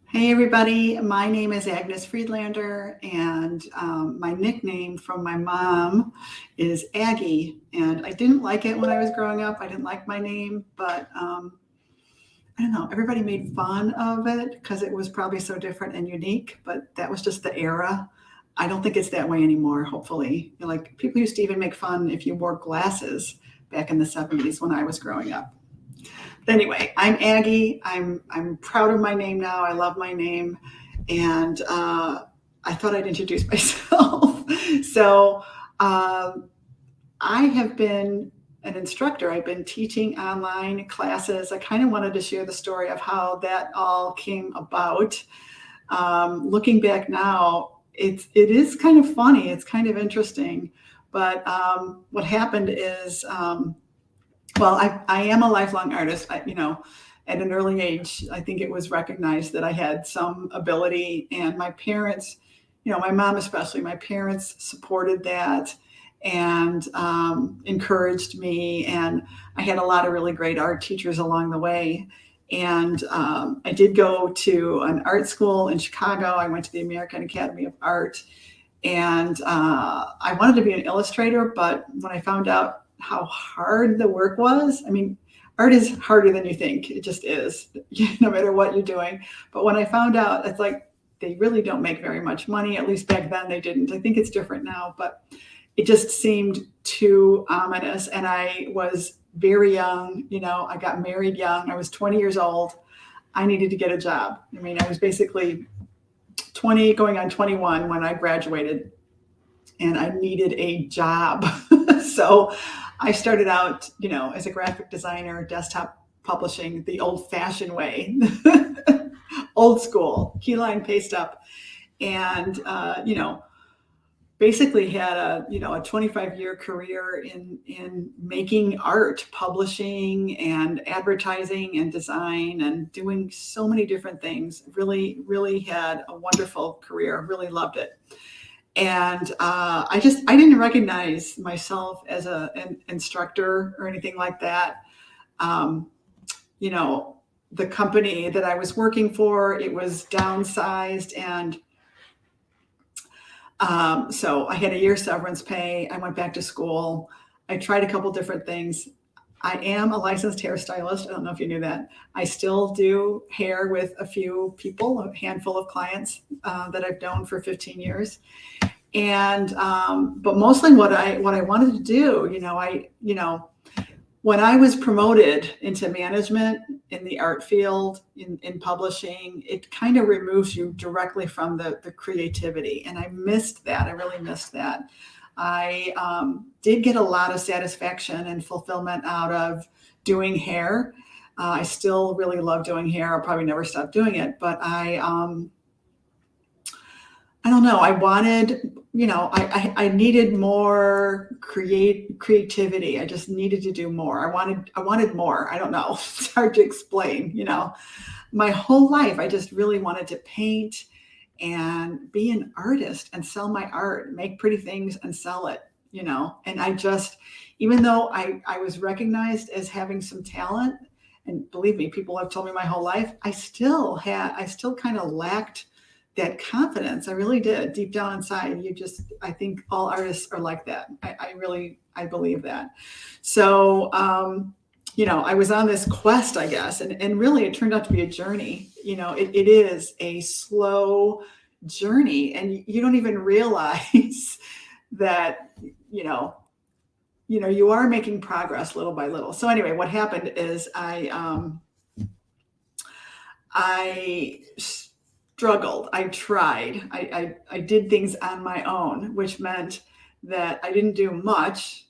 Hey everybody, my name is Agnes Friedlander, and my nickname from my mom is Aggie. And I didn't like it when I was growing up. I didn't like my name, but I don't know. Everybody made fun of it because it was probably so different and unique. But that was just the era. I don't think it's that way anymore. Hopefully, like people used to even make fun if you wore glasses back in the '70s when I was growing up. Anyway, I'm Aggie. I'm proud of my name now. I love my name, and I thought I'd introduce myself. so I have been an instructor. I've been teaching online classes. I kind of wanted to share the story of how that all came about. Looking back now, it is kind of funny. It's kind of interesting. But what happened is well, I am a lifelong artist. At an early age, I think it was recognized that I had some ability, and my parents, my mom especially, my parents supported that and encouraged me. And I had a lot of really great art teachers along the way. And I did go to an art school in Chicago. I went to the American Academy of Art, and I wanted to be an illustrator, but when I found out how hard the work was, I mean, art is harder than you think. It just is, no matter what you're doing. But when I found out, it's like they really don't make very much money. At least back then they didn't. I think it's different now, but it just seemed too ominous. And I was very young. I got married young. I was 20 years old. I needed to get a job. I mean, I was basically 20 going on 21 when I graduated, and I needed a job. So I started out, as a graphic designer, desktop publishing the old fashioned way, old school, key line paste up. And, basically had a 25-year career in making art, publishing and advertising and design and doing so many different things. Really, really had a wonderful career. Really loved it. And I didn't recognize myself as an instructor or anything like that. Um, the company that I was working for, it was downsized, and so I had a year severance pay. I went back to school. I tried a couple different things. I am a licensed hairstylist. I don't know if you knew that. I still do hair with a few people, a handful of clients that I've known for 15 years. And but mostly what I wanted to do, when I was promoted into management in the art field, in publishing, it kind of removes you directly from the creativity. And I missed that. I really missed that. I did get a lot of satisfaction and fulfillment out of doing hair. I still really love doing hair. I'll probably never stop doing it, but I don't know. I wanted, I needed more creativity. I just needed to do more. I wanted more. I don't know. It's hard to explain, my whole life. I just really wanted to paint and be an artist and sell my art, make pretty things and sell it, and I just, even though I was recognized as having some talent, and believe me, people have told me my whole life, I still kind of lacked that confidence. I really did, deep down inside. I think all artists are like that. I believe that. So, I was on this quest, I guess, and really it turned out to be a journey. It is a slow journey, and you don't even realize that, you are making progress little by little. So anyway, what happened is I struggled. I tried. I did things on my own, which meant that I didn't do much,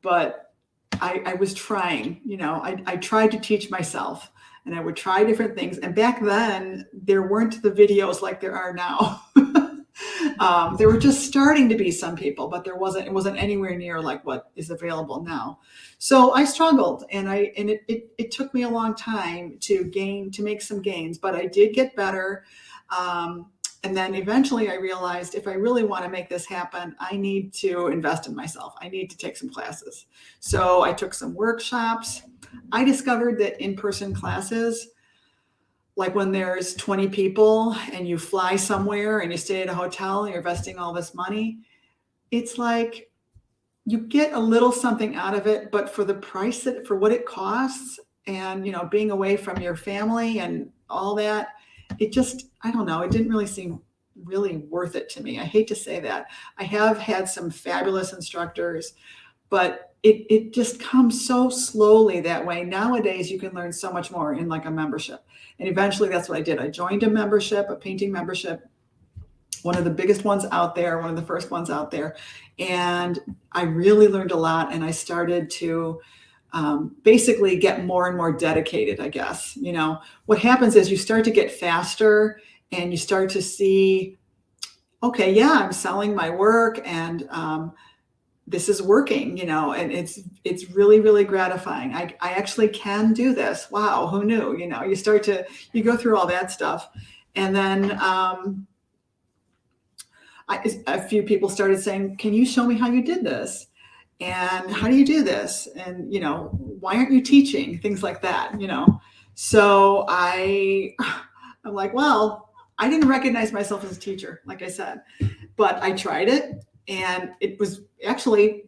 but I was trying. I tried to teach myself, and I would try different things. And back then, there weren't the videos like there are now. There were just starting to be some people, but it wasn't anywhere near like what is available now. So I struggled, and it took me a long time to make some gains, but I did get better. And then eventually I realized if I really want to make this happen, I need to invest in myself. I need to take some classes. So I took some workshops. I discovered that in-person classes like when there's 20 people and you fly somewhere and you stay at a hotel and you're investing all this money, it's like you get a little something out of it, but for the price for what it costs and, being away from your family and all that, it just, I don't know, it didn't really seem really worth it to me. I hate to say that. I have had some fabulous instructors, but it just comes so slowly that way. Nowadays, you can learn so much more in like a membership. And eventually that's what I did. I joined a membership, a painting membership, one of the biggest ones out there, one of the first ones out there. And I really learned a lot. And I started to basically get more and more dedicated, I guess. What happens is you start to get faster and you start to see, okay, yeah, I'm selling my work and this is working, and it's really, really gratifying. I actually can do this. Wow, who knew? You go through all that stuff. And then a few people started saying, can you show me how you did this? And how do you do this? And, why aren't you teaching? Things like that, So I'm like, well, I didn't recognize myself as a teacher, like I said, but I tried it. And it was actually,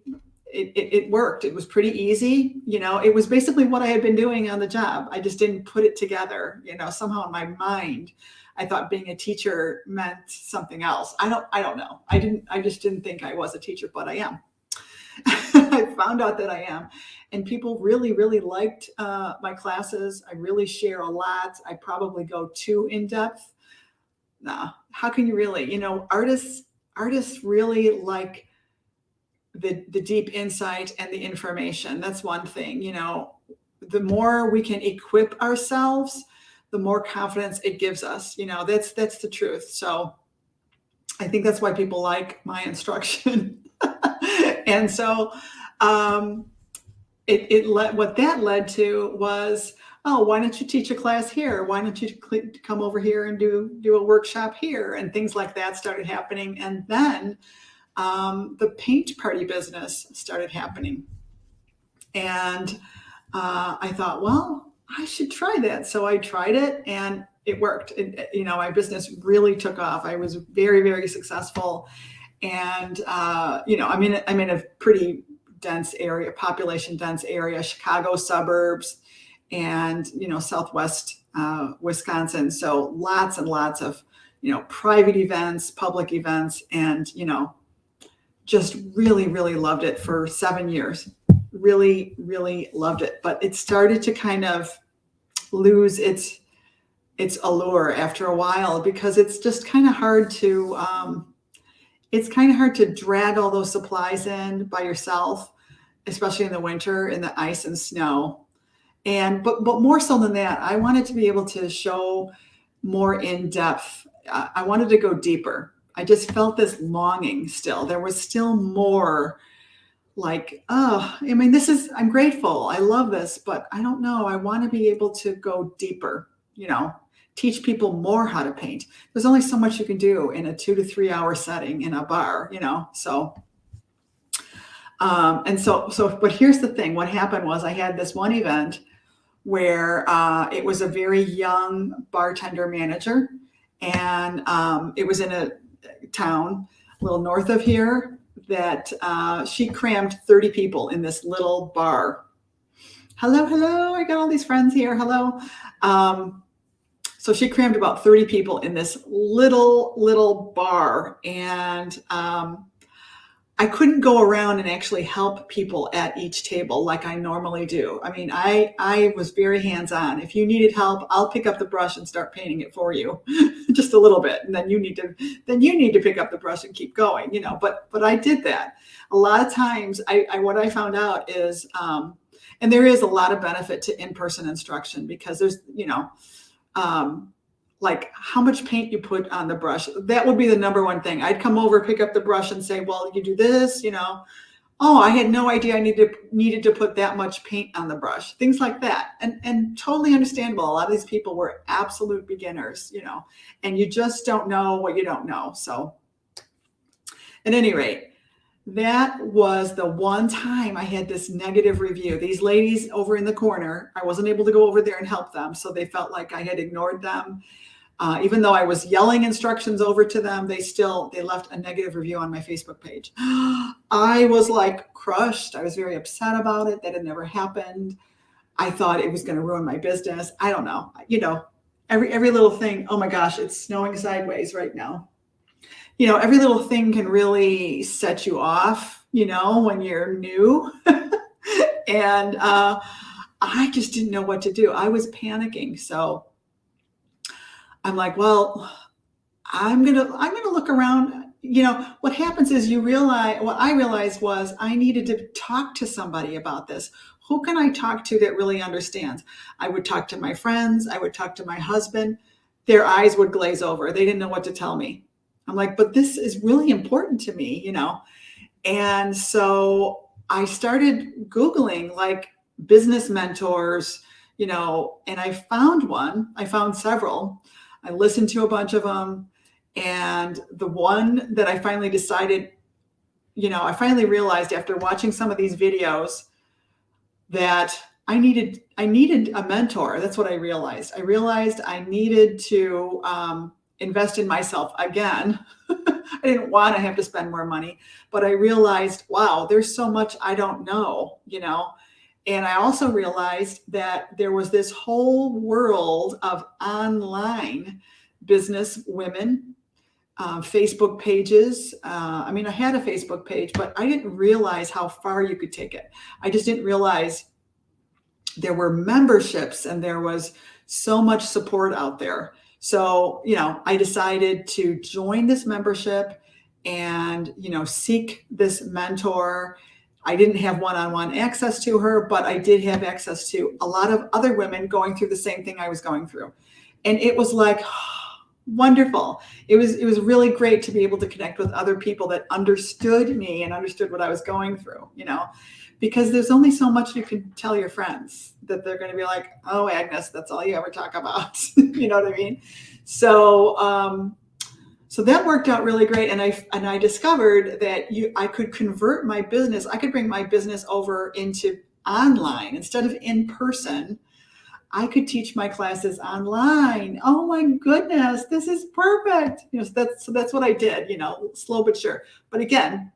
it worked. It was pretty easy. It was basically what I had been doing on the job. I just didn't put it together, somehow in my mind, I thought being a teacher meant something else. I don't know. I just didn't think I was a teacher, but I am. I found out that I am. And people really, really liked my classes. I really share a lot. I probably go too in depth. Nah, how can you really, artists really like the deep insight and the information. That's one thing. The more we can equip ourselves, the more confidence it gives us. That's the truth. So I think that's why people like my instruction. And so what that led to was, oh, why don't you teach a class here? Why don't you come over here and do a workshop here? And things like that started happening. And then the paint party business started happening. And I thought, well, I should try that. So I tried it and it worked. My business really took off. I was very, very successful. And, I'm in a pretty dense area, population dense area, Chicago suburbs and, Southwest Wisconsin. So lots and lots of, private events, public events, and, just really, really loved it for 7 years. Really, really loved it. But it started to kind of lose its allure after a while because it's just kind of hard to, drag all those supplies in by yourself, especially in the winter, in the ice and snow. But more so than that, I wanted to be able to show more in depth. I wanted to go deeper. I just felt this longing still. There was still more like, I'm grateful. I love this, but I don't know. I want to be able to go deeper, teach people more how to paint. There's only so much you can do in a 2 to 3 hour setting in a bar, so. But here's the thing. What happened was I had this one event where it was a very young bartender manager. And it was in a town a little north of here that she crammed 30 people in this little bar. Hello. I got all these friends here. Hello. So she crammed about 30 people in this little bar. And I couldn't go around and actually help people at each table like I normally do. I mean, I was very hands-on. If you needed help, I'll pick up the brush and start painting it for you just a little bit. And then you need to pick up the brush and keep going, but I did that. A lot of times what I found out is, and there is a lot of benefit to in-person instruction because there's, like how much paint you put on the brush. That would be the number one thing. I'd come over, pick up the brush and say, well, you do this, oh, I had no idea I needed to put that much paint on the brush, things like that. And totally understandable. A lot of these people were absolute beginners, and you just don't know what you don't know. So at any rate, that was the one time I had this negative review. These ladies over in the corner, I wasn't able to go over there and help them. So they felt like I had ignored them. Even though I was yelling instructions over to them, they left a negative review on my Facebook page. I was like crushed. I was very upset about it, that it never happened. I thought it was going to ruin my business. I don't know. Every little thing. Oh my gosh, it's snowing sideways right now. Every little thing can really set you off, when you're new. And I just didn't know what to do. I was panicking. So I'm like, well, I'm gonna look around. What happens is what I realized was I needed to talk to somebody about this. Who can I talk to that really understands? I would talk to my friends. I would talk to my husband. Their eyes would glaze over. They didn't know what to tell me. I'm like, but this is really important to me, And so I started Googling like business mentors, and I found one. I found several. I listened to a bunch of them. And the one that I finally decided, I finally realized after watching some of these videos that I needed a mentor. That's what I realized. I realized I needed to invest in myself again. I didn't want to have to spend more money, but I realized, wow, there's so much I don't know, And I also realized that there was this whole world of online business women, Facebook pages. I had a Facebook page, but I didn't realize how far you could take it. I just didn't realize there were memberships and there was so much support out there. So, I decided to join this membership and, seek this mentor. I didn't have one-on-one access to her, but I did have access to a lot of other women going through the same thing I was going through. And it was like, wonderful. It was really great to be able to connect with other people that understood me and understood what I was going through, because there's only so much you can tell your friends that they're going to be like, oh, Agnes, that's all you ever talk about. You know what I mean? So, so that worked out really great. And I discovered that I could convert my business. I could bring my business over into online instead of in person. I could teach my classes online. Oh my goodness, this is perfect. So that's what I did, slow but sure. But again,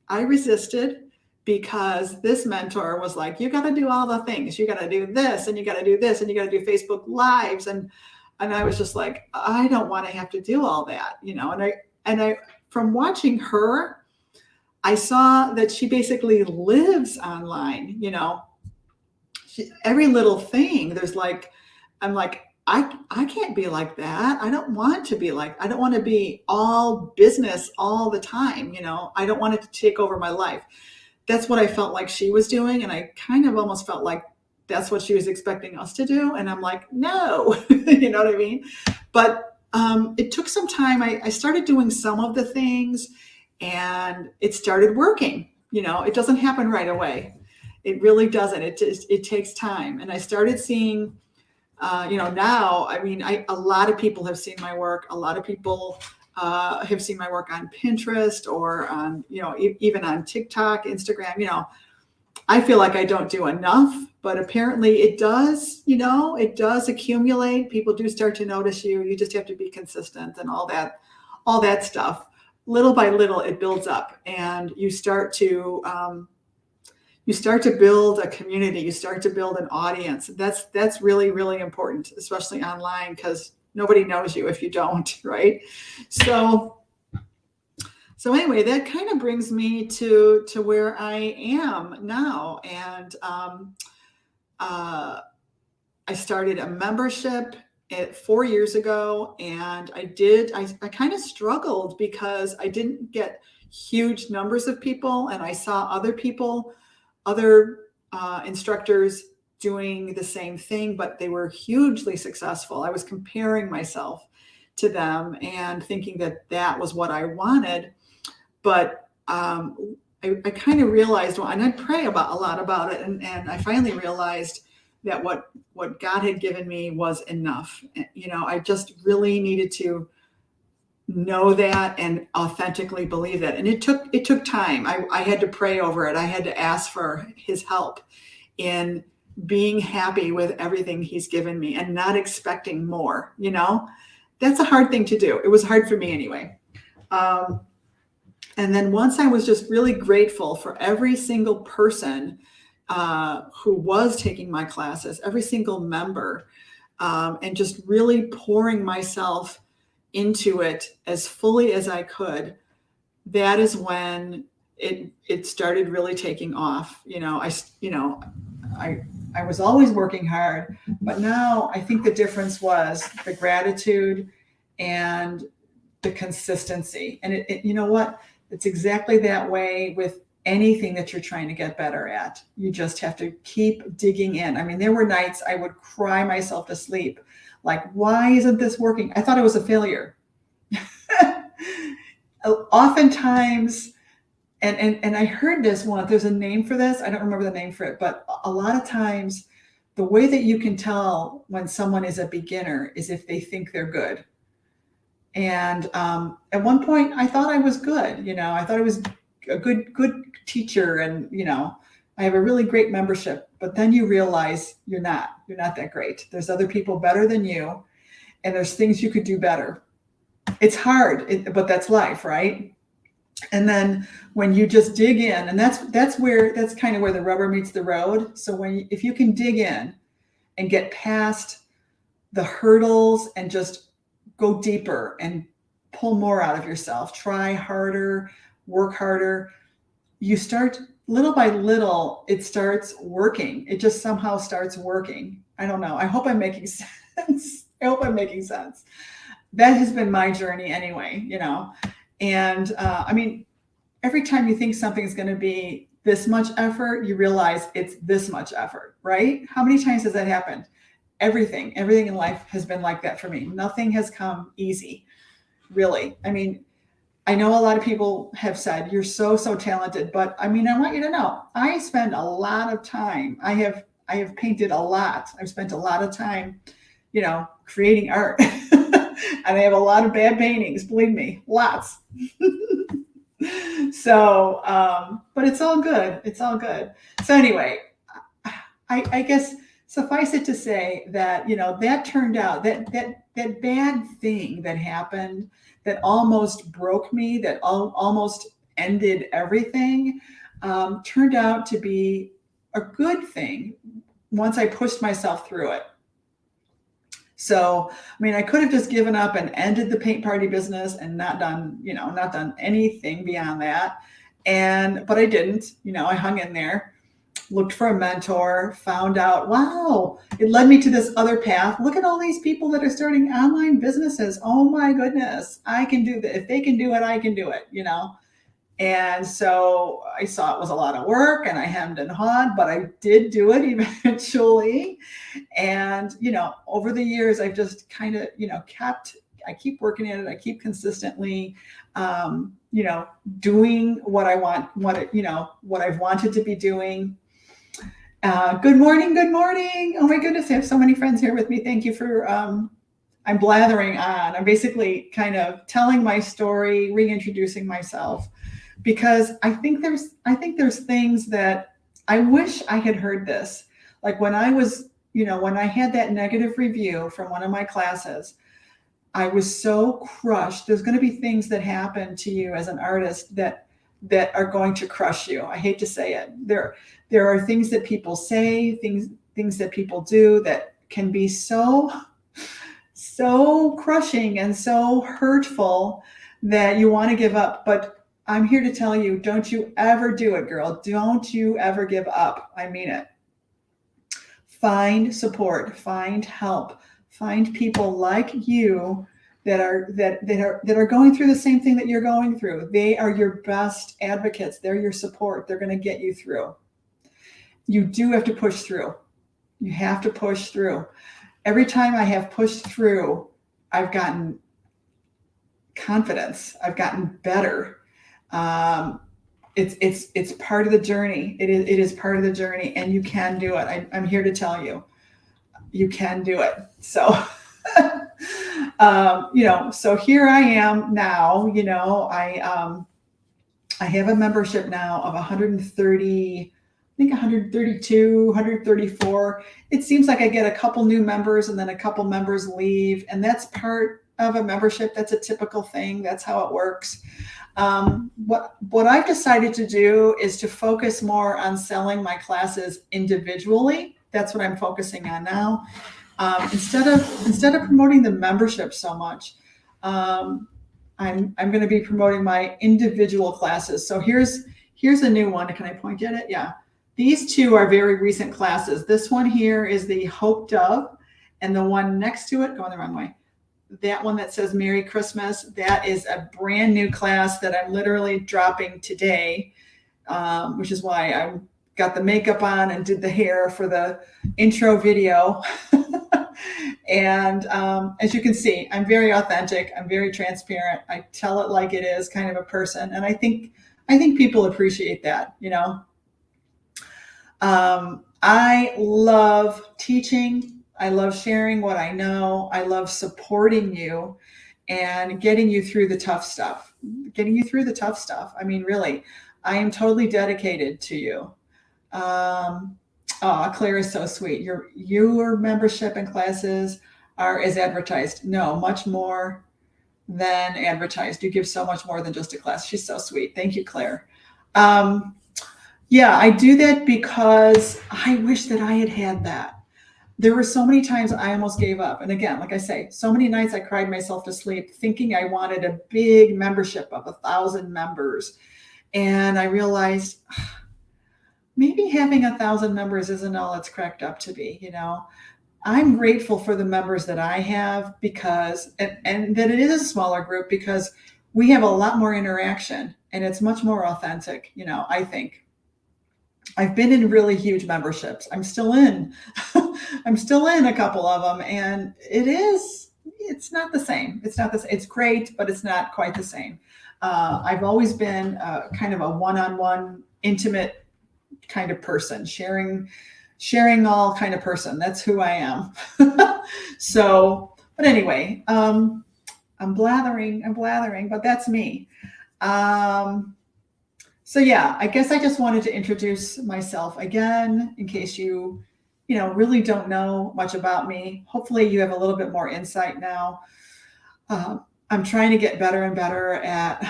I resisted because this mentor was like, you got to do all the things. You got to do this and you got to do this and you got to do Facebook Lives. And I was just like, I don't want to have to do all that, and I, from watching her, I saw that she basically lives online, every little thing. I'm like, I can't be like that. I don't want to be all business all the time. I don't want it to take over my life. That's what I felt like she was doing. And I kind of almost felt like that's what she was expecting us to do. And I'm like, no, you know what I mean? But it took some time. I started doing some of the things and it started working. It doesn't happen right away. It really doesn't. It takes time. And I started seeing, now, a lot of people have seen my work. A lot of people have seen my work on Pinterest or on, even on TikTok, Instagram. I feel like I don't do enough, but apparently it does, it does accumulate. People do start to notice you. You just have to be consistent and all that stuff. Little by little, it builds up and you start to build a community. You start to build an audience. That's really, really important, especially online, because nobody knows you if you don't, right? So anyway, that kind of brings me to where I am now. And I started a membership 4 years ago, and I kind of struggled because I didn't get huge numbers of people, and I saw other instructors doing the same thing, but they were hugely successful. I was comparing myself to them and thinking that was what I wanted. But I kind of realized, and I pray a lot about it, and I finally realized that what God had given me was enough. I just really needed to know that and authentically believe that. And it took time. I had to pray over it. I had to ask for his help in being happy with everything he's given me and not expecting more. That's a hard thing to do. It was hard for me anyway. And then once I was just really grateful for every single person who was taking my classes, every single member, and just really pouring myself into it as fully as I could, that is when it started really taking off. I was always working hard, but now I think the difference was the gratitude and the consistency. And you know what? It's exactly that way with anything that you're trying to get better at. You just have to keep digging in. I mean, there were nights I would cry myself to sleep. Like, why isn't this working? I thought I was a failure. Oftentimes, and I heard this once, there's a name for this. I don't remember the name for it, but a lot of times the way that you can tell when someone is a beginner is if they think they're good. And at one point I thought I was good. I thought I was a good teacher, and I have a really great membership. But then you realize you're not that great. There's other people better than you, and there's things you could do better. It's hard, but that's life, right? And then when you just dig in, and that's kind of where the rubber meets the road. So if you can dig in and get past the hurdles and just go deeper and pull more out of yourself, try harder, work harder, you start little by little, it starts working. It just somehow starts working. I don't know. I hope I'm making sense. That has been my journey anyway, and I mean, every time you think something is going to be this much effort, you realize it's this much effort, right? How many times has that happened? Everything in life has been like that for me. Nothing has come easy, really. I mean, I know a lot of people have said, you're so talented, but I mean, I want you to know, I spend a lot of time. I have painted a lot. I've spent a lot of time, creating art. And I have a lot of bad paintings, believe me, lots. So, but it's all good. It's all good. So anyway, I guess suffice it to say that, that turned out, that bad thing that happened, that almost broke me, that almost ended everything, turned out to be a good thing once I pushed myself through it. So, I mean, I could have just given up and ended the paint party business and not done anything beyond that. But I didn't. I hung in there, looked for a mentor, found out, wow, it led me to this other path. Look at all these people that are starting online businesses. Oh my goodness, I can do that. If they can do it, I can do it, And so I saw it was a lot of work, and I hemmed and hawed, but I did do it eventually. And, over the years, I've just kind of, I keep working at it. I keep consistently, doing what I want, what I've wanted to be doing. Good morning. Oh my goodness. I have so many friends here with me. Thank you for, I'm blathering on. I'm basically kind of telling my story, reintroducing myself, because I think there's things that I wish I had heard this. Like when I was, when I had that negative review from one of my classes, I was so crushed. There's going to be things that happen to you as an artist that are going to crush you. I hate to say it. There are things that people say, things that people do that can be so crushing and so hurtful that you want to give up. But I'm here to tell you, don't you ever do it, girl. Don't you ever give up. I mean it. Find support, find help, find people like you that are going through the same thing that you're going through. They are your best advocates. They're your support. They're going to get you through. You do have to push through. You have to push through. Every time I have pushed through, I've gotten confidence. I've gotten better. It's part of the journey. It is part of the journey, and you can do it. I'm here to tell you, you can do it. So, So here I am now, I have a membership now of 130, I think 132, 134. It seems like I get a couple new members and then a couple members leave. And that's part of a membership. That's a typical thing. That's how it works. What I've decided to do is to focus more on selling my classes individually. That's what I'm focusing on now. Instead of promoting the membership so much. I'm going to be promoting my individual classes. So here's a new one. Can I point at it? Yeah. These two are very recent classes. This one here is the Hope Dove, and the one next to it, going the wrong way, that one that says Merry Christmas, that is a brand new class that I'm literally dropping today, which is why I got the makeup on and did the hair for the intro video. And as you can see, I'm very authentic. I'm very transparent. I tell it like it is, kind of a person. And I think people appreciate that, I love teaching. I love sharing what I know. I love supporting you and getting you through the tough stuff. I mean, really, I am totally dedicated to you. Claire is so sweet. Your membership and classes are as advertised. No, much more than advertised. You give so much more than just a class. She's so sweet. Thank you, Claire. Yeah, I do that because I wish that I had that. There were so many times I almost gave up. And again, like I say, so many nights I cried myself to sleep thinking I wanted a big membership of 1,000 members. And I realized maybe having 1,000 members isn't all it's cracked up to be. I'm grateful for the members that I have because, and that it is a smaller group because we have a lot more interaction and it's much more authentic. I think. I've been in really huge memberships. I'm still in a couple of them, and it's not the same. It's great, but it's not quite the same. I've always been kind of a one-on-one, intimate kind of person, sharing all kind of person. That's who I am. So, but anyway, I'm blathering, but that's me. So yeah, I guess I just wanted to introduce myself again in case you really don't know much about me. Hopefully you have a little bit more insight now. I'm trying to get better and better at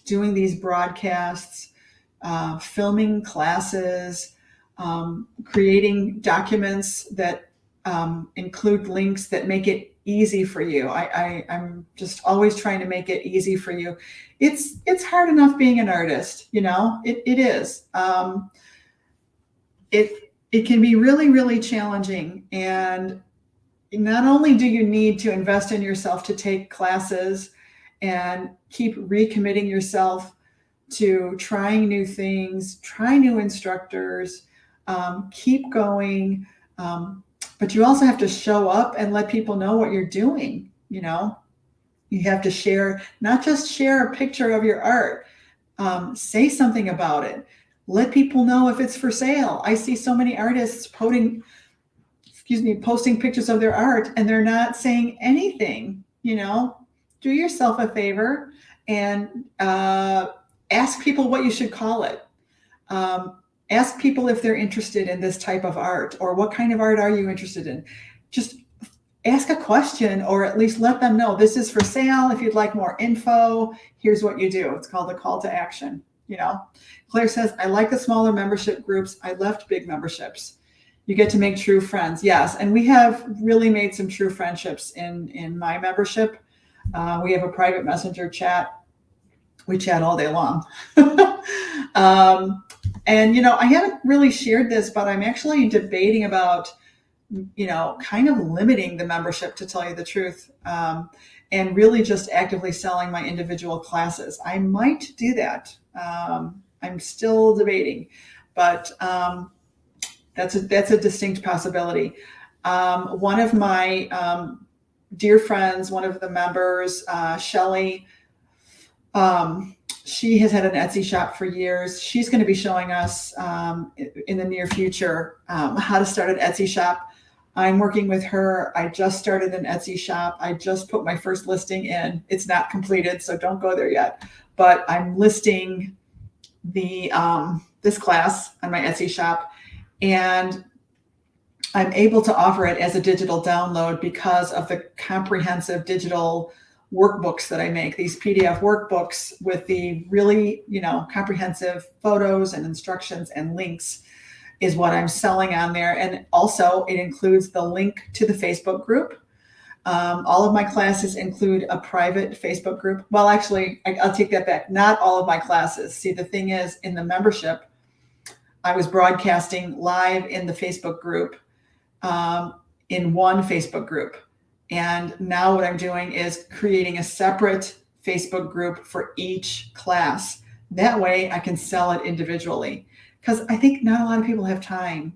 doing these broadcasts, filming classes, creating documents that include links that make it easy for you. I'm just always trying to make it easy for you. It's hard enough being an artist, it is. It can be really, really challenging. And not only do you need to invest in yourself to take classes and keep recommitting yourself to trying new things, try new instructors, keep going. But you also have to show up and let people know what you're doing. You have to share, not just share a picture of your art, say something about it. Let people know if it's for sale. I see so many artists posting pictures of their art and they're not saying anything. Do yourself a favor and ask people what you should call it. Ask people if they're interested in this type of art or what kind of art are you interested in. Just ask a question or at least let them know this is for sale. If you'd like more info, here's what you do. It's called a call to action. Claire says, I like the smaller membership groups. I left big memberships. You get to make true friends. Yes. And we have really made some true friendships in my membership. We have a private messenger chat. We chat all day long. And, I haven't really shared this, but I'm actually debating about, kind of limiting the membership, to tell you the truth, and really just actively selling my individual classes. I might do that. I'm still debating, but that's a distinct possibility. One of my dear friends, one of the members, Shelly, she has had an Etsy shop for years. She's going to be showing us in the near future how to start an Etsy shop. I'm working with her. I just started an Etsy shop. I just put my first listing in. It's not completed, so don't go there yet. But I'm listing the this class on my Etsy shop, and I'm able to offer it as a digital download because of the comprehensive digital workbooks that I make, these PDF workbooks with the really, comprehensive photos and instructions and links is what I'm selling on there. And also it includes the link to the Facebook group. All of my classes include a private Facebook group. Well, actually, I'll take that back. Not all of my classes. See, the thing is, in the membership, I was broadcasting live in the Facebook group, in one Facebook group. And now what I'm doing is creating a separate Facebook group for each class. That way I can sell it individually. Because I think not a lot of people have time,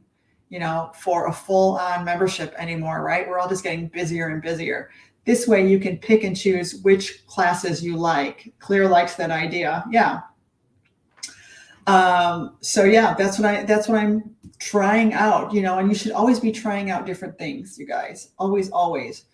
for a full-on membership anymore, right? We're all just getting busier and busier. This way you can pick and choose which classes you like. Claire likes that idea. Yeah. So yeah, that's what I'm trying out, and you should always be trying out different things, you guys. Always, always.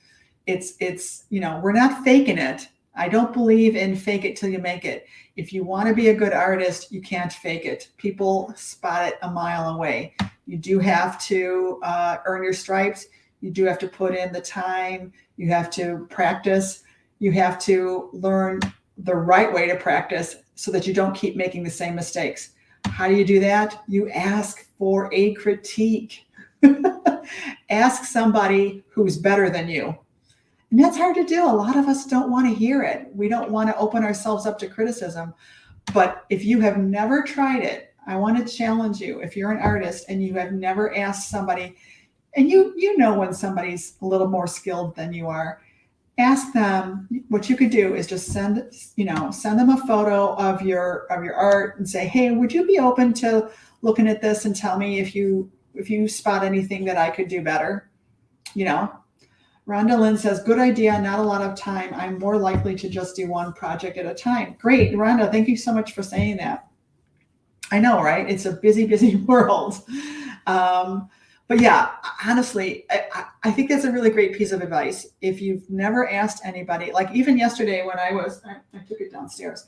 It's, we're not faking it. I don't believe in fake it till you make it. If you want to be a good artist, you can't fake it. People spot it a mile away. You do have to earn your stripes. You do have to put in the time. You have to practice. You have to learn the right way to practice so that you don't keep making the same mistakes. How do you do that? You ask for a critique. Ask somebody who's better than you. And that's hard to do. A lot of us don't want to hear it. We don't want to open ourselves up to criticism. But if you have never tried it, I want to challenge you. If you're an artist and you have never asked somebody, and you know when somebody's a little more skilled than you are, ask them. What you could do is just send them a photo of your art and say, hey, would you be open to looking at this and tell me if you spot anything that I could do better? Rhonda Lynn says, good idea, not a lot of time. I'm more likely to just do one project at a time. Great, Rhonda, thank you so much for saying that. I know, right? It's a busy, busy world. But yeah, honestly, I think that's a really great piece of advice. If you've never asked anybody, like even yesterday when I took it downstairs,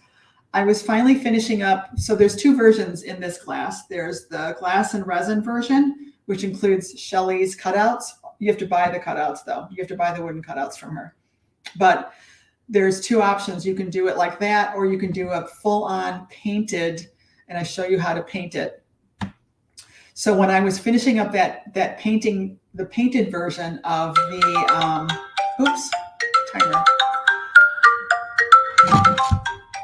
I was finally finishing up. So there's two versions in this class. There's the glass and resin version, which includes Shelley's cutouts. You have to buy the cutouts though. You have to buy the wooden cutouts from her. But there's two options. You can do it like that, or you can do a full-on painted, and I show you how to paint it. So when I was finishing up that painting, the painted version of the, timer.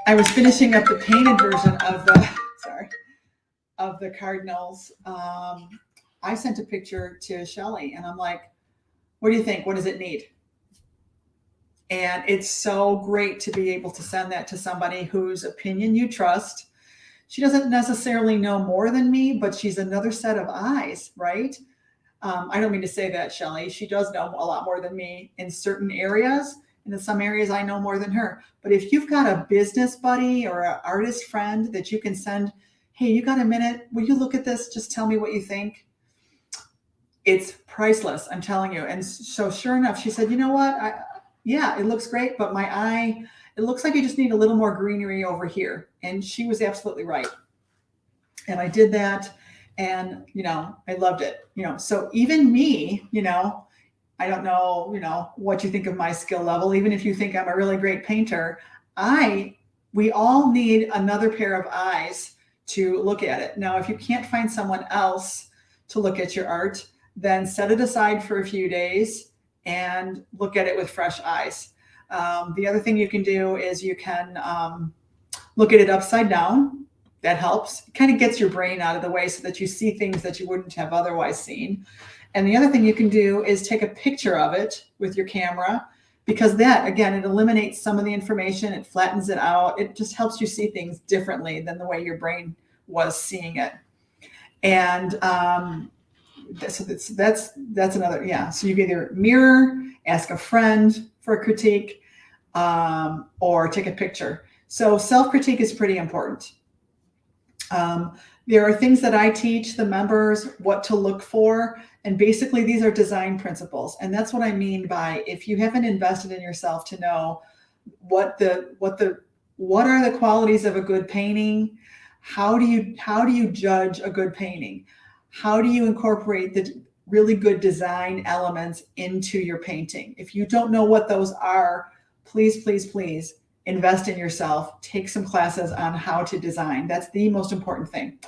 I was finishing up the painted version of the cardinals. I sent a picture to Shelley and I'm like, what do you think? What does it need? And it's so great to be able to send that to somebody whose opinion you trust. She doesn't necessarily know more than me, but she's another set of eyes, right? I don't mean to say that, Shelley. She does know a lot more than me in certain areas. And in some areas, I know more than her. But if you've got a business buddy or an artist friend that you can send, hey, you got a minute? Will you look at this? Just tell me what you think. It's priceless, I'm telling you. And so sure enough, she said, you know what? Yeah, it looks great, but my eye, it looks like you just need a little more greenery over here. And she was absolutely right. And I did that and, I loved it, so even me, I don't know, what you think of my skill level. Even if you think I'm a really great painter, we all need another pair of eyes to look at it. Now, if you can't find someone else to look at your art, then set it aside for a few days and look at it with fresh eyes. The other thing you can do is you can look at it upside down. That helps. It kind of gets your brain out of the way so that you see things that you wouldn't have otherwise seen. And the other thing you can do is take a picture of it with your camera, because that, again, it eliminates some of the information. It flattens it out. It just helps you see things differently than the way your brain was seeing it. And so that's another, yeah. So you can either mirror, ask a friend for a critique, or take a picture. So self-critique is pretty important. There are things that I teach the members what to look for. And basically these are design principles. And that's what I mean by, if you haven't invested in yourself to know what are the qualities of a good painting, how do you judge a good painting? How do you incorporate the really good design elements into your painting? If you don't know what those are, please, please, please invest in yourself. Take some classes on how to design. That's the most important thing.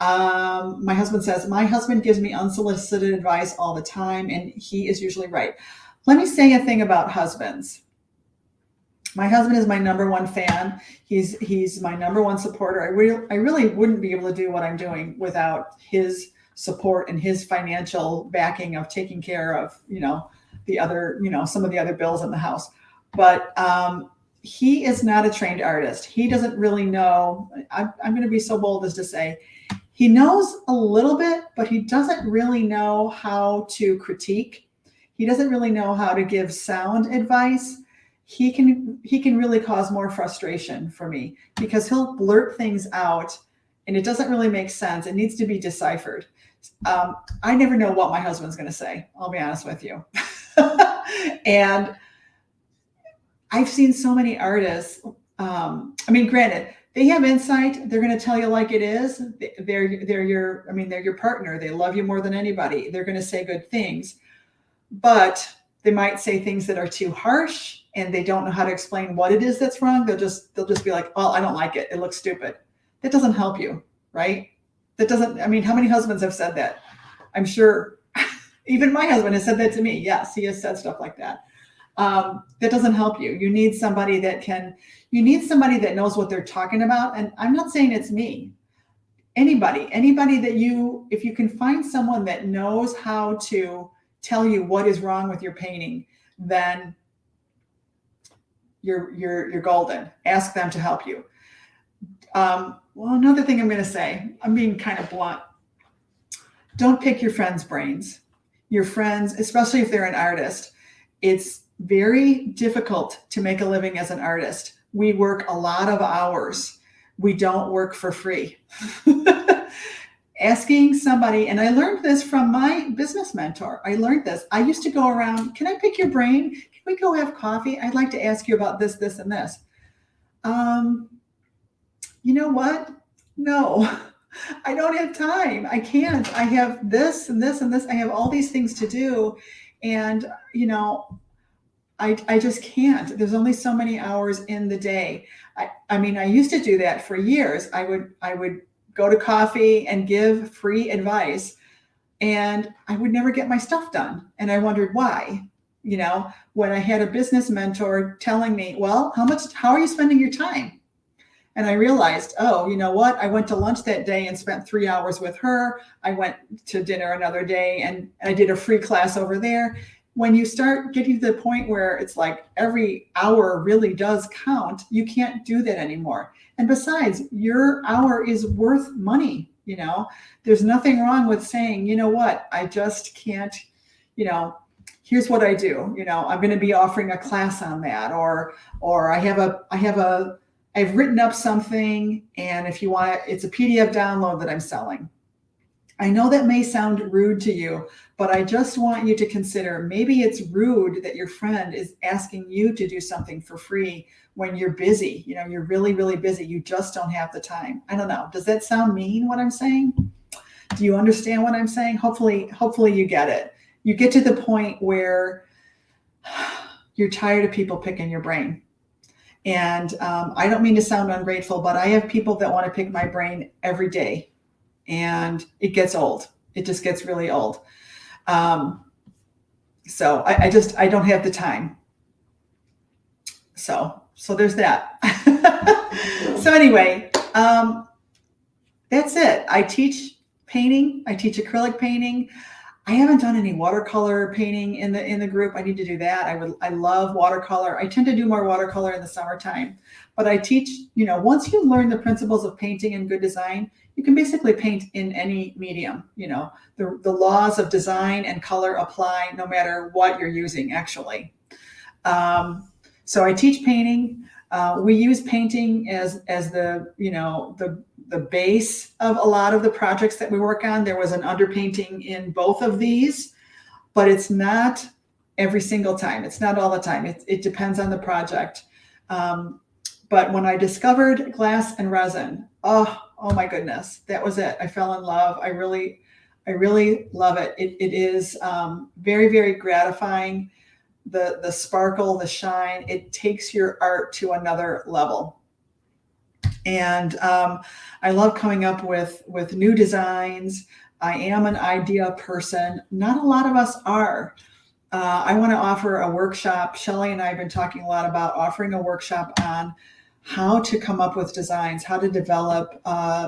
My husband says, my husband gives me unsolicited advice all the time, and he is usually right. Let me say a thing about husbands. My husband is my number one fan. He's my number one supporter. I really wouldn't be able to do what I'm doing without his support and his financial backing of taking care of, the other, some of the other bills in the house. But he is not a trained artist. He doesn't really know. I'm going to be so bold as to say he knows a little bit, but he doesn't really know how to critique. He doesn't really know how to give sound advice. He can really cause more frustration for me because he'll blurt things out and it doesn't really make sense. It needs to be deciphered. I never know what my husband's going to say. I'll be honest with you. And I've seen so many artists. Granted, they have insight. They're going to tell you like it is. They're your partner. They love you more than anybody. They're going to say good things, but they might say things that are too harsh and they don't know how to explain what it is that's wrong. They'll just be like, well, I don't like it. It looks stupid. That doesn't help you, right? How many husbands have said that? I'm sure even my husband has said that to me. Yes, he has said stuff like that. That doesn't help you. You need somebody that knows what they're talking about. And I'm not saying it's me. Anybody that if you can find someone that knows how to tell you what is wrong with your painting, then you're golden. Ask them to help you. Another thing I'm going to say, I'm being kind of blunt. Don't pick your friends' brains. Your friends, especially if they're an artist, it's very difficult to make a living as an artist. We work a lot of hours. We don't work for free. Asking somebody, and I learned this from my business mentor. I used to go around, can I pick your brain? Can we go have coffee? I'd like to ask you about this, this, and this. You know what? No, I don't have time. I can't. I have this and this and this. I have all these things to do. And, I just can't. There's only so many hours in the day. I used to do that for years. I would go to coffee and give free advice, and I would never get my stuff done. And I wondered why. When I had a business mentor telling me, well, how are you spending your time? And I realized, oh, you know what? I went to lunch that day and spent 3 hours with her. I went to dinner another day and I did a free class over there. When you start getting to the point where it's like every hour really does count, you can't do that anymore. And besides, your hour is worth money. There's nothing wrong with saying, you know what? I just can't, here's what I do. I'm going to be offering a class on that, or I've written up something, and if you want it, it's a PDF download that I'm selling. I know that may sound rude to you, but I just want you to consider maybe it's rude that your friend is asking you to do something for free when you're busy. You're really, really busy. You just don't have the time. I don't know. Does that sound mean, what I'm saying? Do you understand what I'm saying? Hopefully you get it. You get to the point where you're tired of people picking your brain. And I don't mean to sound ungrateful, but I have people that want to pick my brain every day. And it gets old. It just gets really old. So I don't have the time. So there's that. So anyway, that's it. I teach painting. I teach acrylic painting. I haven't done any watercolor painting in the group. I need to do that. I love watercolor. I tend to do more watercolor in the summertime, but I teach, once you learn the principles of painting and good design, you can basically paint in any medium. The laws of design and color apply no matter what you're using, actually. So I teach painting. We use painting as the the base of a lot of the projects that we work on. There was an underpainting in both of these, but it's not every single time. It's not all the time. It depends on the project. But when I discovered glass and resin, oh my goodness, that was it. I fell in love. I really love it. It is very, very gratifying. The sparkle, the shine, it takes your art to another level. And I love coming up with new designs. I am an idea person. Not a lot of us are. I want to offer a workshop. Shelley and I have been talking a lot about offering a workshop on how to come up with designs, how to develop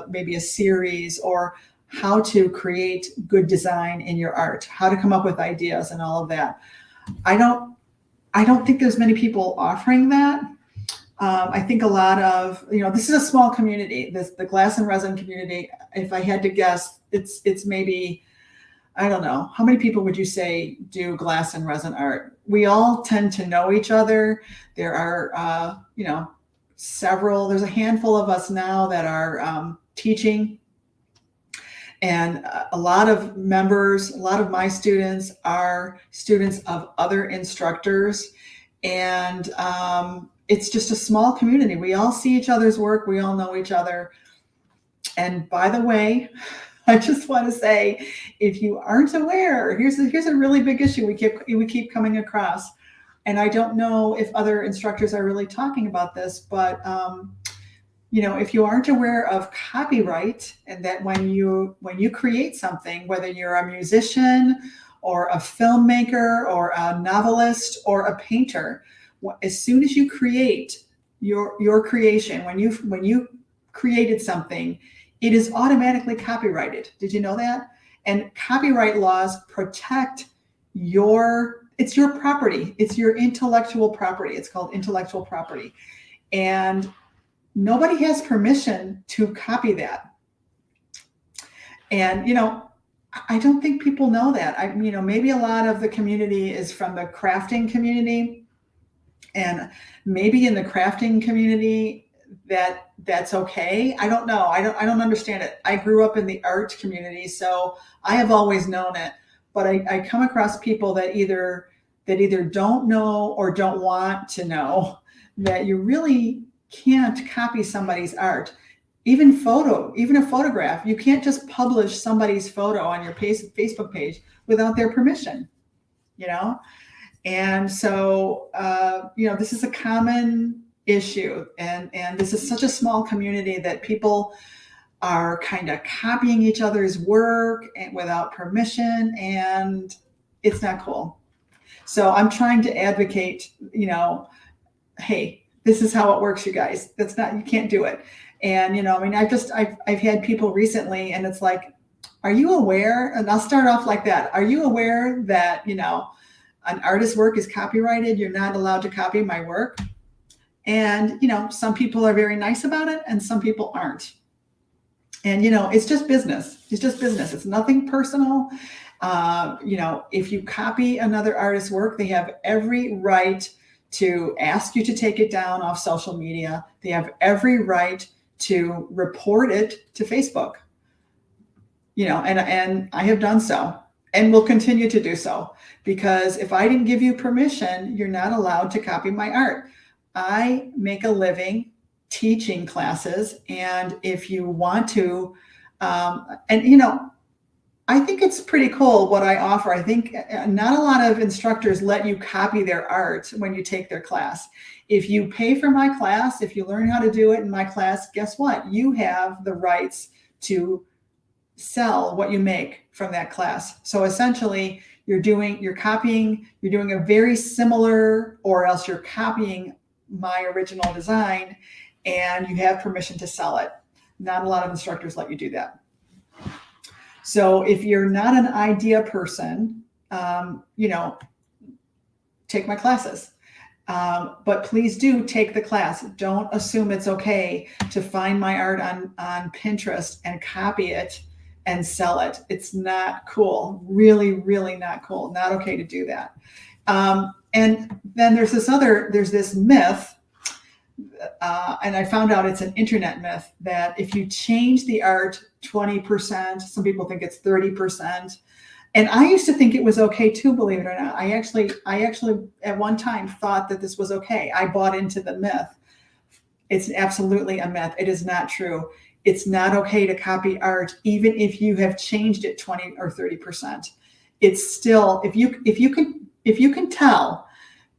maybe a series, or how to create good design in your art, how to come up with ideas and all of that. I don't think there's many people offering that. I think a lot of, this is a small community, the glass and resin community. If I had to guess, it's maybe, I don't know, how many people would you say do glass and resin art? We all tend to know each other. There are, there's a handful of us now that are teaching. And a lot of members, a lot of my students are students of other instructors. And it's just a small community. We all see each other's work. We all know each other. And by the way, I just want to say, if you aren't aware, here's a really big issue we keep coming across. And I don't know if other instructors are really talking about this, but if you aren't aware of copyright, and that when you create something, whether you're a musician or a filmmaker or a novelist or a painter, as soon as you create your creation, when you created something, it is automatically copyrighted. Did you know that? And copyright laws protect it's your property. It's your intellectual property. It's called intellectual property. And nobody has permission to copy that. And, I don't think people know that. Maybe a lot of the community is from the crafting community, and maybe in the crafting community that's okay. I don't know. I don't understand it. I grew up in the art community, so I have always known it. But I come across people that either don't know or don't want to know that you really can't copy somebody's art. Even a photograph, you can't just publish somebody's photo on your Facebook page without their permission, And so, this is a common issue, and this is such a small community that people are kind of copying each other's work and without permission, and it's not cool. So I'm trying to advocate, hey, this is how it works, you guys. You can't do it. And, I've had people recently, and it's like, are you aware? And I'll start off like that. Are you aware that, an artist's work is copyrighted? You're not allowed to copy my work. And, some people are very nice about it and some people aren't. And, it's just business. It's just business. It's nothing personal. If you copy another artist's work, they have every right to ask you to take it down off social media. They have every right to report it to Facebook. And I have done so and will continue to do so, because if I didn't give you permission, you're not allowed to copy my art. I make a living teaching classes, and if you want to, I think it's pretty cool what I offer. I think not a lot of instructors let you copy their art when you take their class. If you pay for my class, if you learn how to do it in my class, guess what? You have the rights to sell what you make from that class. So essentially, you're doing a very similar, or else you're copying my original design, and you have permission to sell it. Not a lot of instructors let you do that. So if you're not an idea person, take my classes. But please do take the class. Don't assume it's okay to find my art on Pinterest and copy it and sell it. It's not cool. Really, really not cool. Not okay to do that. And then there's this myth and I found out it's an internet myth that if you change the art 20%, some people think it's 30%. And I used to think it was okay too, believe it or not. I actually at one time thought that this was okay. I bought into the myth. It's absolutely a myth. It is not true. It's not okay to copy art, even if you have changed it 20 or 30%. It's still, if you can tell,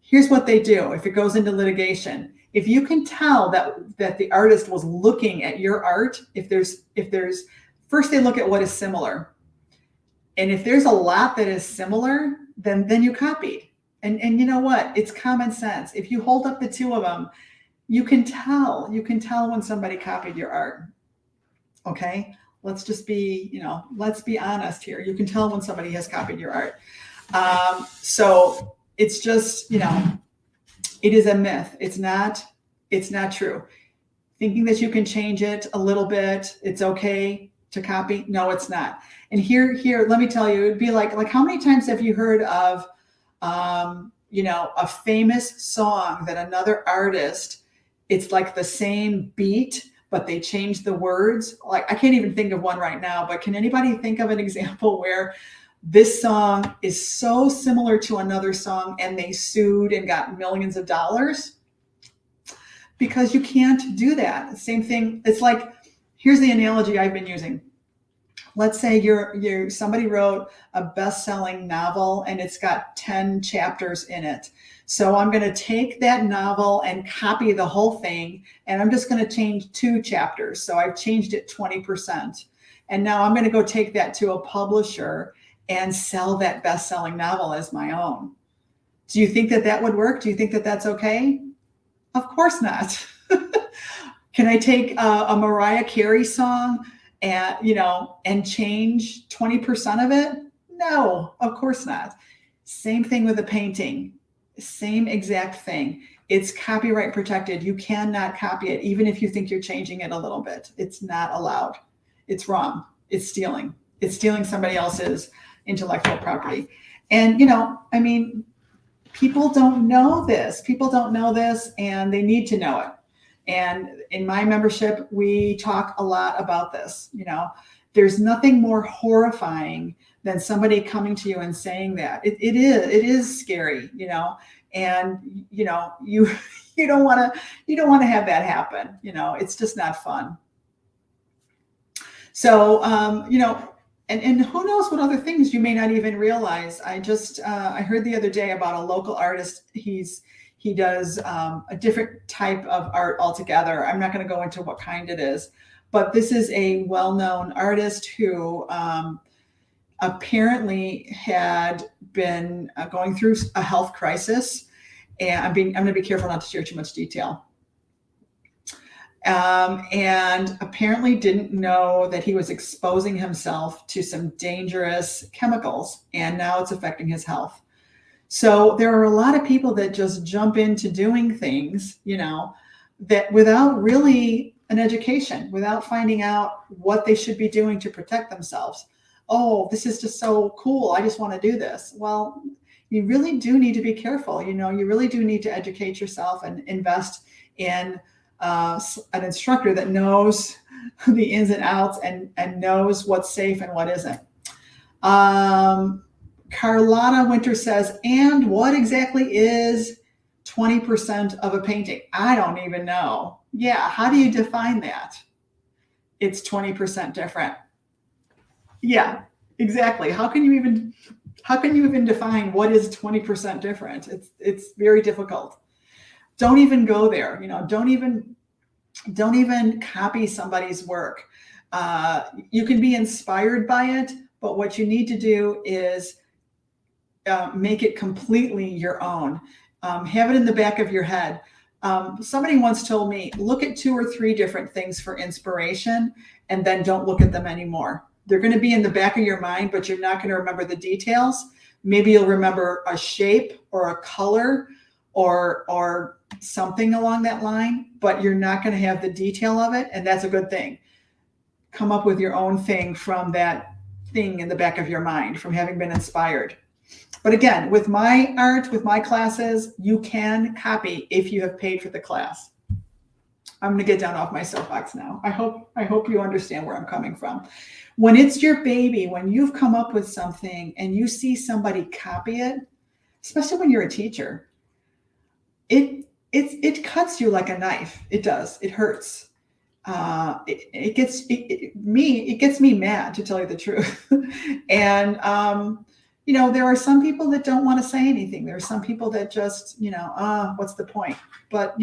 here's what they do if it goes into litigation. If you can tell that the artist was looking at your art, if there's first they look at what is similar. And if there's a lot that is similar, then you copied. And you know what? It's common sense. If you hold up the two of them, you can tell when somebody copied your art. Okay, let's just be, let's be honest here. You can tell when somebody has copied your art. So it's just, it is a myth. It's not true. Thinking that you can change it a little bit, it's okay to copy. No, it's not. And here, let me tell you, it'd be like how many times have you heard of, a famous song that another artist, it's like the same beat, but they change the words. Like, I can't even think of one right now, but can anybody think of an example where this song is so similar to another song and they sued and got millions of dollars? Because you can't do that. Same thing. It's like, here's the analogy I've been using. Let's say somebody wrote a best-selling novel and it's got 10 chapters in it. So I'm going to take that novel and copy the whole thing, and I'm just going to change 2 chapters. So I've changed it 20%. And now I'm going to go take that to a publisher and sell that best-selling novel as my own. Do you think that would work? Do you think that that's okay? Of course not. Can I take a Mariah Carey song and change 20% of it? No, of course not. Same thing with a painting. Same exact thing. It's copyright protected. You cannot copy it, even if you think you're changing it a little bit. It's not allowed. It's wrong. It's stealing. It's stealing somebody else's intellectual property. And, people don't know this. People don't know this, and they need to know it. And in my membership, we talk a lot about this. There's nothing more horrifying than somebody coming to you and saying that. It is scary, and you don't want to have that happen. It's just not fun. So and who knows what other things you may not even realize. I heard the other day about a local artist. He does a different type of art altogether. I'm not going to go into what kind it is, but this is a well-known artist who apparently had been going through a health crisis. And I'm going to be careful not to share too much detail. And apparently didn't know that he was exposing himself to some dangerous chemicals, and now it's affecting his health. So there are a lot of people that just jump into doing things, that without really an education, without finding out what they should be doing to protect themselves. Oh, this is just so cool. I just want to do this. Well, you really do need to be careful. You really do need to educate yourself and invest in an instructor that knows the ins and outs and knows what's safe and what isn't. Carlotta Winter says, and what exactly is 20% of a painting? I don't even know. Yeah, how do you define that? It's 20% different. Yeah, exactly. How can you even define what is 20% different? It's very difficult. Don't even go there. Don't even copy somebody's work. You can be inspired by it, but what you need to do is make it completely your own. Have it in the back of your head. Somebody once told me, look at 2 or 3 different things for inspiration, and then don't look at them anymore. They're going to be in the back of your mind, but you're not going to remember the details. Maybe you'll remember a shape or a color or something along that line, but you're not going to have the detail of it. And that's a good thing. Come up with your own thing from that thing in the back of your mind, from having been inspired. But again, with my art, with my classes, you can copy if you have paid for the class. I'm going to get down off my soapbox now. I hope you understand where I'm coming from. When it's your baby, when you've come up with something and you see somebody copy it, especially when you're a teacher, it cuts you like a knife. It does. It hurts. It gets me mad, to tell you the truth. And there are some people that don't want to say anything. There are some people that just, what's the point? But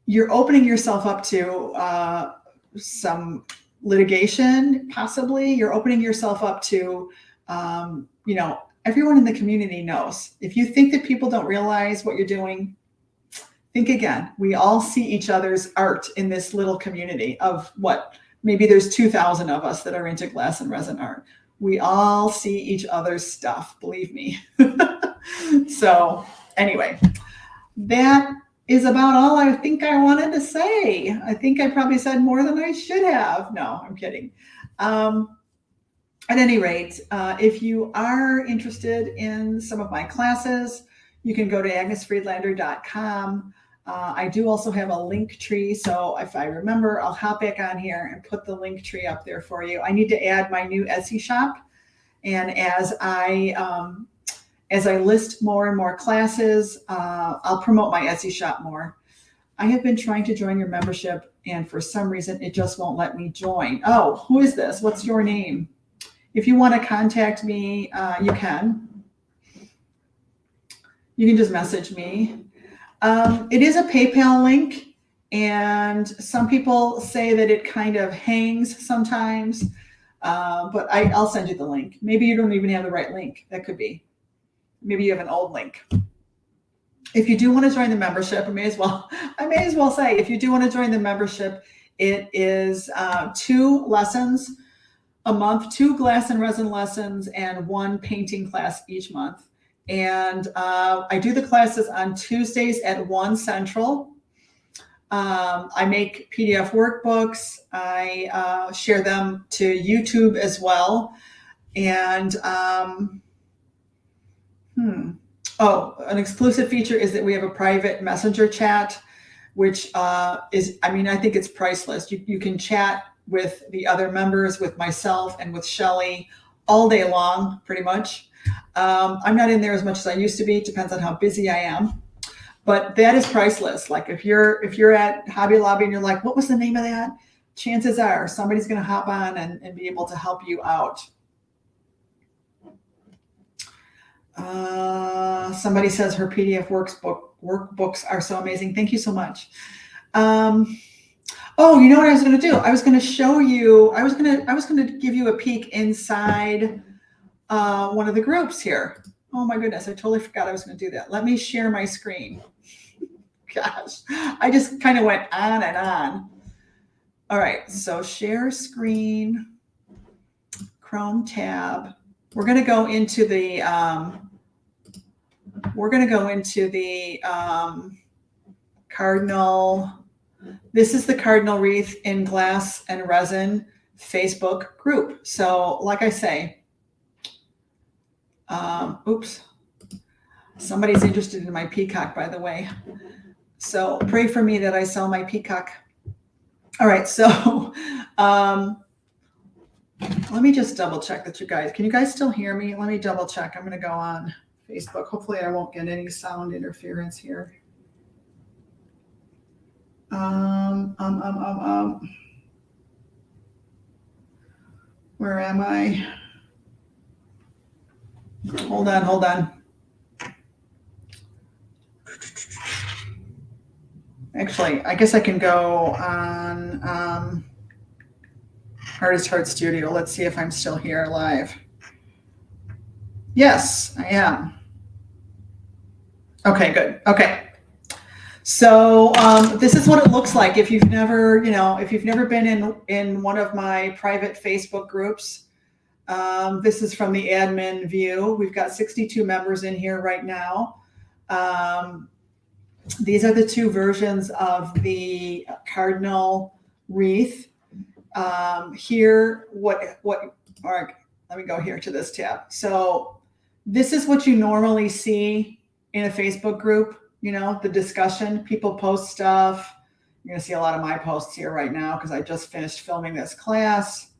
you're opening yourself up to some litigation, possibly. You're opening yourself up to, everyone in the community knows. If you think that people don't realize what you're doing, think again. We all see each other's art in this little community of what? Maybe there's 2,000 of us that are into glass and resin art. We all see each other's stuff, believe me. So anyway, that is about all I think I wanted to say. I think I probably said more than I should have. No, I'm kidding. At any rate, if you are interested in some of my classes, you can go to agnesfriedlander.com. I do also have a link tree. So if I remember, I'll hop back on here and put the link tree up there for you. I need to add my new Etsy shop. And as I list more and more classes, I'll promote my Etsy shop more. I have been trying to join your membership, and for some reason, it just won't let me join. Oh, who is this? What's your name? If you want to contact me, you can. You can just message me. It is a PayPal link, and some people say that it kind of hangs sometimes, but I'll send you the link. Maybe you don't even have the right link. That could be. Maybe you have an old link. If you do want to join the membership, I may as well say, if you do want to join the membership, it is 2 lessons a month, 2 glass and resin lessons, and 1 painting class each month. And I do the classes on Tuesdays at 1 Central. I make PDF workbooks. I share them to YouTube as well. And an exclusive feature is that we have a private messenger chat, which is, I think it's priceless. You can chat with the other members, with myself and with Shelly all day long, pretty much. I'm not in there as much as I used to be. It depends on how busy I am, but that is priceless. Like if you're at Hobby Lobby and you're like, what was the name of that? Chances are somebody's going to hop on and be able to help you out. Somebody says her PDF workbooks are so amazing. Thank you so much. Oh, you know what I was going to do? I was going to show you, I was going to give you a peek inside one of the groups here. Oh my goodness, I totally forgot I was going to do that. Let me share my screen. Gosh, I just kind of went on and on. All right, so share screen, Chrome tab. We're going to go into the cardinal. This is the cardinal wreath in glass and resin Facebook group. So like I say, oops, somebody's interested in my peacock, by the way. So pray for me that I sell my peacock. All right, so let me just double check that can you guys still hear me? Let me double check. I'm going to go on Facebook. Hopefully I won't get any sound interference here. Where am I? Hold on. Actually, I guess I can go on Artist Heart Studio. Let's see if I'm still here live. Yes, I am. Okay, good. Okay. So this is what it looks like if you've never been in one of my private Facebook groups. This is from the admin view. We've got 62 members in here right now. These are the 2 versions of the cardinal wreath. Here, all right, let me go here to this tab. So this is what you normally see in a Facebook group. you know, the discussion. People post stuff. You're going to see a lot of my posts here right now because I just finished filming this class.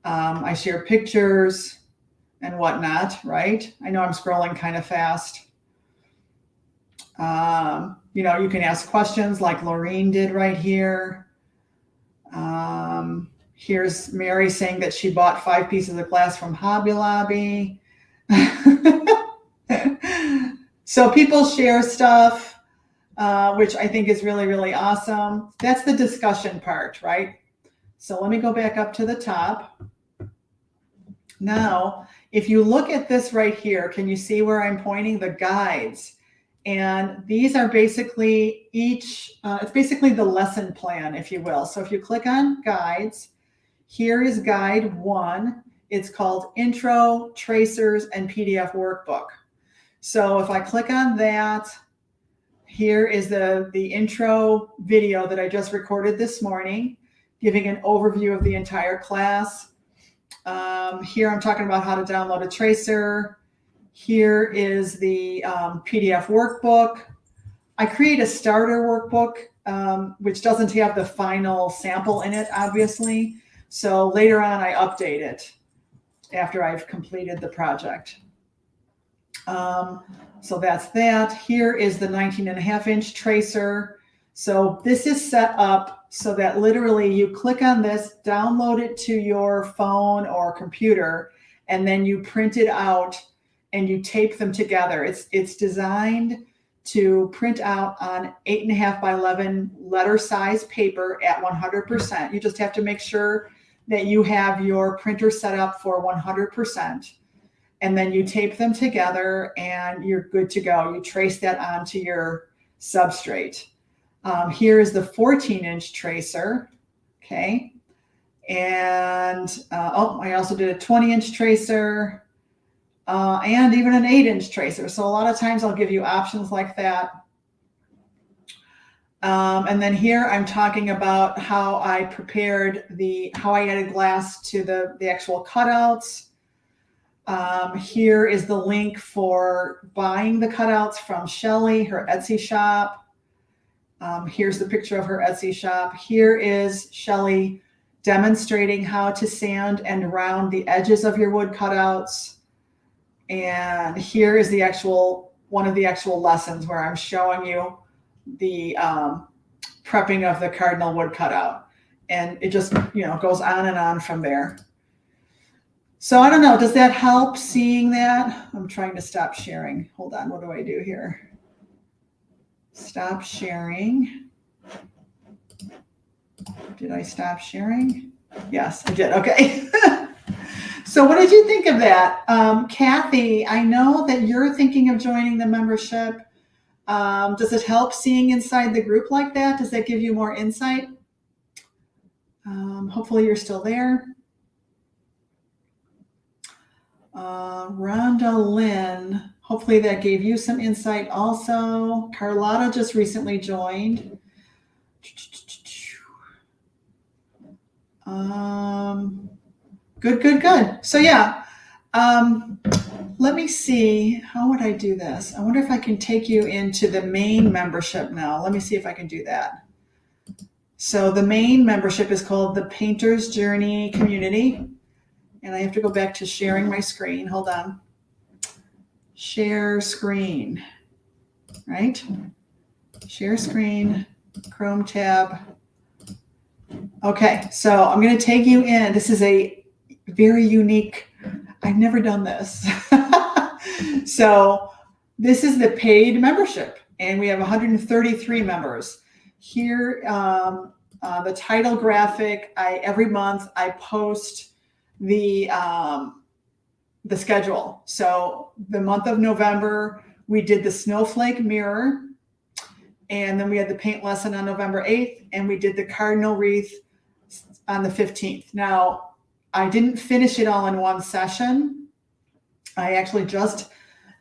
I share pictures and whatnot, right? I know I'm scrolling kind of fast. You know, you can ask questions like Laureen did right here. Here's Mary saying that she bought 5 pieces of glass from Hobby Lobby. So people share stuff, which I think is really, really awesome. That's the discussion part, right? So let me go back up to the top. Now, if you look at this right here, can you see where I'm pointing? The guides. And these are basically it's basically the lesson plan, if you will. So if you click on guides, here is guide 1. It's called Intro, Tracers, and PDF Workbook. So if I click on that, here is the intro video that I just recorded this morning, giving an overview of the entire class. Here I'm talking about how to download a tracer. Here is the PDF workbook. I create a starter workbook, which doesn't have the final sample in it, obviously. So later on, I update it after I've completed the project. So that's that. Here is the 19.5-inch tracer. So this is set up so that literally you click on this, download it to your phone or computer, and then you print it out and you tape them together. It's designed to print out on 8.5 by 11 letter size paper at 100%. You just have to make sure that you have your printer set up for 100%. And then you tape them together and you're good to go. You trace that onto your substrate. Here is the 14-inch tracer. Okay. And I also did a 20-inch tracer. And even an 8-inch tracer. So a lot of times I'll give you options like that. And then here I'm talking about how I prepared how I added glass to the actual cutouts. Here is the link for buying the cutouts from Shelly, her Etsy shop. Here's the picture of her Etsy shop. Here is Shelly demonstrating how to sand and round the edges of your wood cutouts. And here is one of the actual lessons where I'm showing you the prepping of the cardinal wood cutout. And it just, goes on and on from there. So I don't know, does that help seeing that? I'm trying to stop sharing. Hold on, what do I do here? Stop sharing. Did I stop sharing? Yes, I did, okay. So what did you think of that? Kathy, I know that you're thinking of joining the membership. Does it help seeing inside the group like that? Does that give you more insight? Hopefully you're still there. Rhonda Lynn, hopefully that gave you some insight also. Carlotta just recently joined. Good. So yeah, let me see, how would I do this? I wonder if I can take you into the main membership now. Let me see if I can do that. So the main membership is called the Painter's Journey Community. And I have to go back to sharing my screen. Hold on. Share screen, right? Share screen, Chrome tab. Okay, so I'm going to take you in. This is a very unique, I've never done this. So this is the paid membership, and we have 133 members. Here, the title graphic, every month I post the schedule. So the month of November, we did the snowflake mirror, and then we had the paint lesson on November 8th, and we did the cardinal wreath on the 15th. Now, I didn't finish it all in one session. I actually just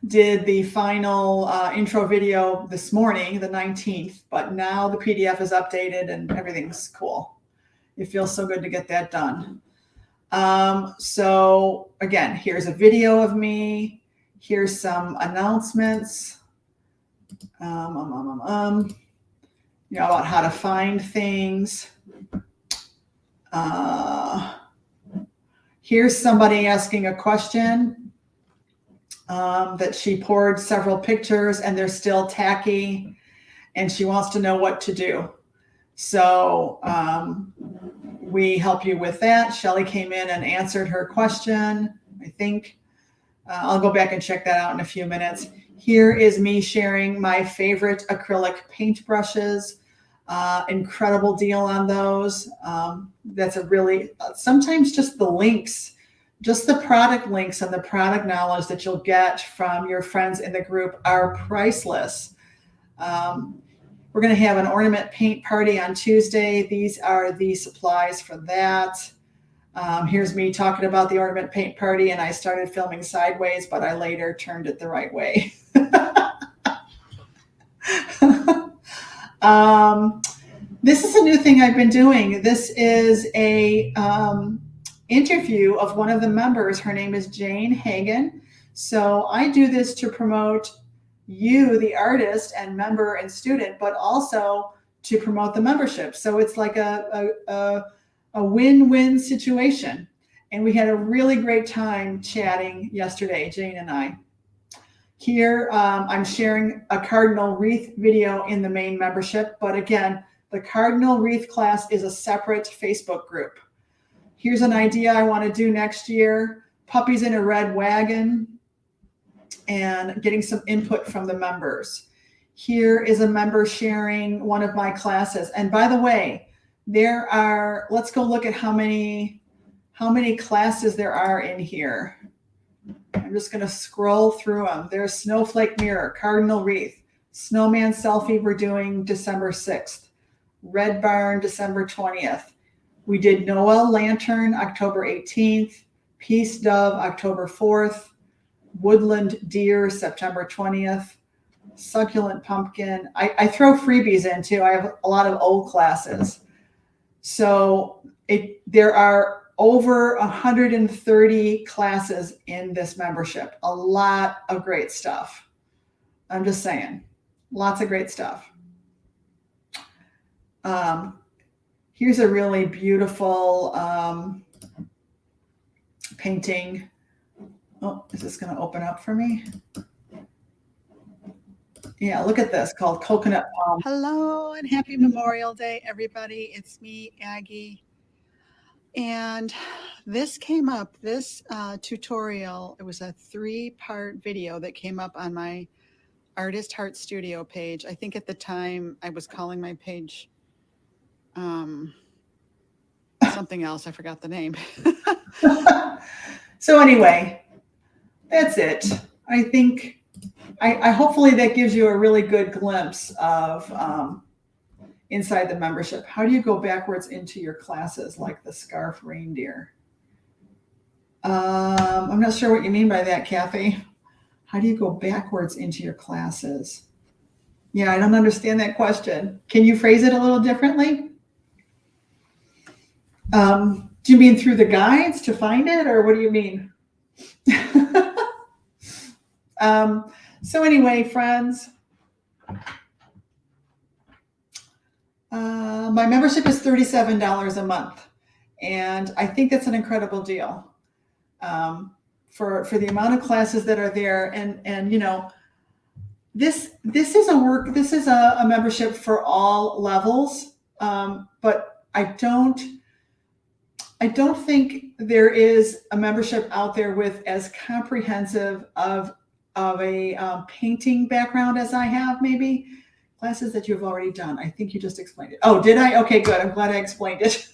did the final intro video this morning, the 19th, but now the PDF is updated and everything's cool. It feels so good to get that done. So again, here's a video of me. Here's some announcements. About how to find things. Here's somebody asking a question that she poured several pictures and they're still tacky and she wants to know what to do. So we help you with that. Shelly came in and answered her question, I think. I'll go back and check that out in a few minutes. Here is me sharing my favorite acrylic paint brushes. Incredible deal on those. That's a really, sometimes just the links, just the product links and the product knowledge that you'll get from your friends in the group are priceless. We're going to have an ornament paint party on Tuesday. These are the supplies for that. Here's me talking about the ornament paint party, and I started filming sideways, but I later turned it the right way. This is a new thing I've been doing. This is a interview of one of the members. Her name is Jane Hagen. So I do this to promote you, the artist and member and student, but also to promote the membership. So it's like a win-win situation. And we had a really great time chatting yesterday, Jane and I. Here, I'm sharing a cardinal wreath video in the main membership, but again, the cardinal wreath class is a separate Facebook group. Here's an idea I want to do next year: puppies in a red wagon, and getting some input from the members. Here is a member sharing one of my classes. And by the way, there are, let's go look at how many classes there are in here. I'm just going to scroll through them. There's Snowflake Mirror, Cardinal Wreath, Snowman Selfie we're doing December 6th, Red Barn December 20th. We did Noel Lantern October 18th, Peace Dove October 4th, Woodland Deer September 20th, Succulent Pumpkin. I throw freebies in too. I have a lot of old classes. So there are over 130 classes in this membership. A lot of great stuff. I'm just saying, lots of great stuff. Here's a really beautiful painting. Oh, is this going to open up for me? Yeah, look at this, called Coconut Palm. Hello and happy Memorial Day, everybody. It's me, Aggie. And this came up, this tutorial, it was a 3-part video that came up on my Artist Heart Studio page. I think at the time I was calling my page something else. I forgot the name. So anyway, that's it. I think I hopefully that gives you a really good glimpse of inside the membership. How do you go backwards into your classes like the scarf reindeer? I'm not sure what you mean by that, Kathy. How do you go backwards into your classes? Yeah, I don't understand that question. Can you phrase it a little differently? Do you mean through the guides to find it, or what do you mean? So anyway, friends, my membership is $37 a month, and I think that's an incredible deal for the amount of classes that are there. And you know, this is a membership for all levels, but I don't think there is a membership out there with as comprehensive of a painting background as I have. Maybe classes that you've already done. I think you just explained it. Oh, did I? Okay, good. I'm glad I explained it.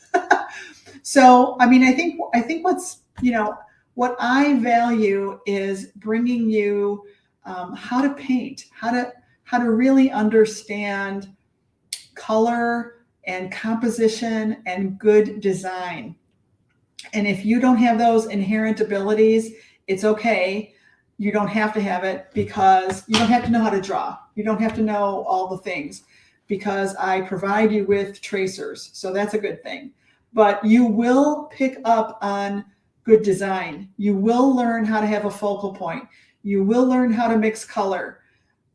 So, I mean, I think what's, you know, what I value is bringing you how to paint, how to really understand color and composition and good design. And if you don't have those inherent abilities, it's okay. You don't have to have it, because you don't have to know how to draw. You don't have to know all the things, because I provide you with tracers. So that's a good thing. But you will pick up on good design. You will learn how to have a focal point. You will learn how to mix color.